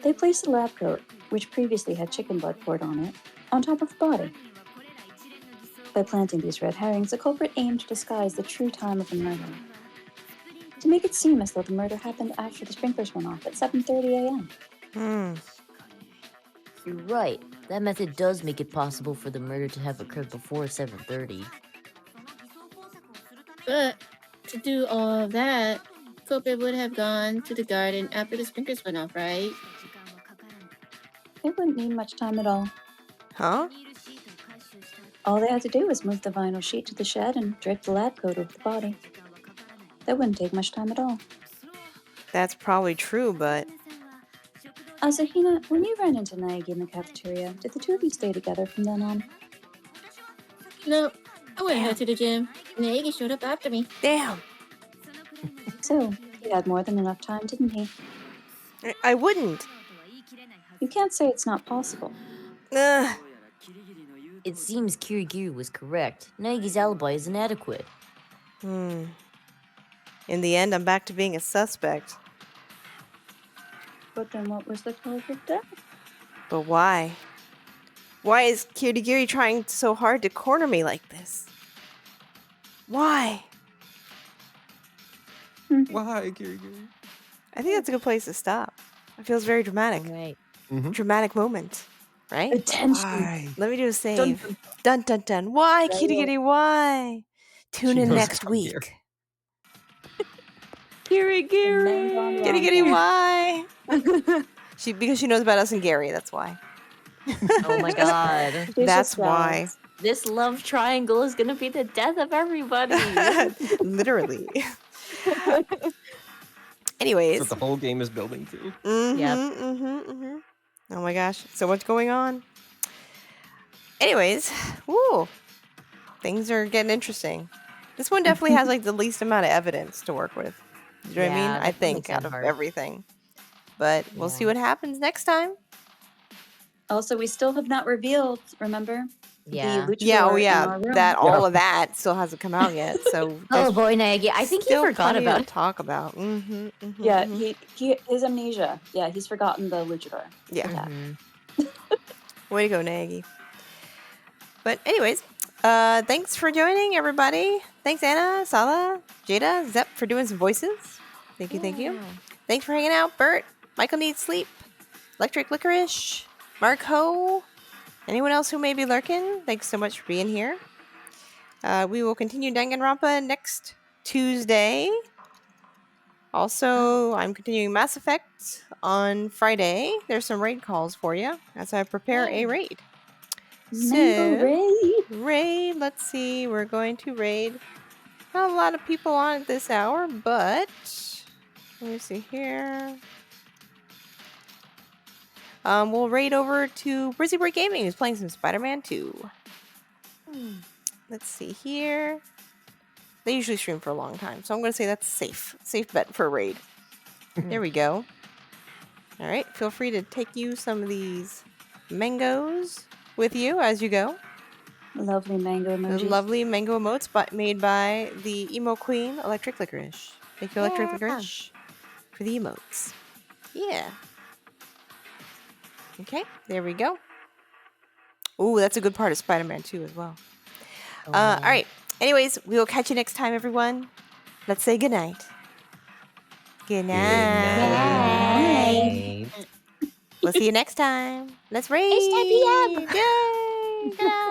they placed the lab coat, which previously had chicken blood poured on it, on top of the body. By planting these red herrings, the culprit aimed to disguise the true time of the murder, to make it seem as though the murder happened after the sprinklers went off at 7:30 a.m. You're right. That method does make it possible for the murder to have occurred before 7:30. But to do all of that, culprit would have gone to the garden after the sprinklers went off, right? It wouldn't need much time at all. Huh? All they had to do was move the vinyl sheet to the shed and drape the lab coat over the body. That wouldn't take much time at all. That's probably true, but Asahina, when you ran into Naegi in the cafeteria, did the two of you stay together from then on? No, I went to the gym. Naegi showed up after me. damn. So, He had more than enough time, didn't he? I wouldn't. You can't say it's not possible. Ugh. It seems Kirigiri was correct. Nagi's alibi is inadequate. In the end, I'm back to being a suspect. But then what was the cause of death? But why? Why is Kirigiri trying so hard to corner me like this? Why? Why, Kirigiri? I think that's a good place to stop. It feels very dramatic. Right. Dramatic moment, right? Attention. Why? Let me do a save. Dun, Dun dun dun. Why, Right. Kirigiri? Why? Tune She in knows next about Gary. week. And then gone wrong Kirigiri, again. why? Because she knows about us and Gary. That's why. Oh my god. She's That's just why. jealous. This love triangle is gonna be the death of everybody. Literally. That's Anyways. what the whole game is building to. Oh my gosh, so much going on. Anyways, woo, things are getting interesting. This one definitely has like the least amount of evidence to work with. You know what I mean? Yeah, I that think makes out it of hard. everything. But we'll see Yeah. what happens next time. Also, we still have not revealed, remember? Yeah. The luchador Yeah, oh in yeah, our room. that all of that still hasn't come out yet. So Oh there's boy, Nagi. I think he still forgot plenty about to it. talk about. Yeah, he his amnesia. Yeah, he's forgotten the luchador. Yeah. attack. Way to go, Nagy. But anyways, thanks for joining, everybody. Thanks, Anna, Sala, Jada, Zep for doing some voices. Thank you, thank you. Thanks for hanging out, Bert. Michael needs sleep. Electric Licorice, Mark Ho, anyone else who may be lurking. Thanks so much for being here. We will continue Danganronpa next Tuesday. Also, I'm continuing Mass Effect on Friday. There's some raid calls for you as I prepare a raid. Mango raid. Let's see. We're going to raid. Not a lot of people on at this hour, but let me see here. We'll raid over to Brizzy Break Gaming, who's playing some Spider-Man 2. Let's see here. They usually stream for a long time, so I'm going to say that's safe bet for a raid. There we go. All right, feel free to take you some of these mangoes with you as you go. Lovely mango The emojis. lovely mango emotes made by the emo queen, Electric Licorice. Thank you, Electric Licorice, for the emotes. Yeah. Okay, there we go. Ooh, that's a good part of Spider-Man 2 as well. All right. Anyways, we will catch you next time, everyone. Let's say goodnight. Good night. We'll see you next time. Let's raid. HTTP. Yay!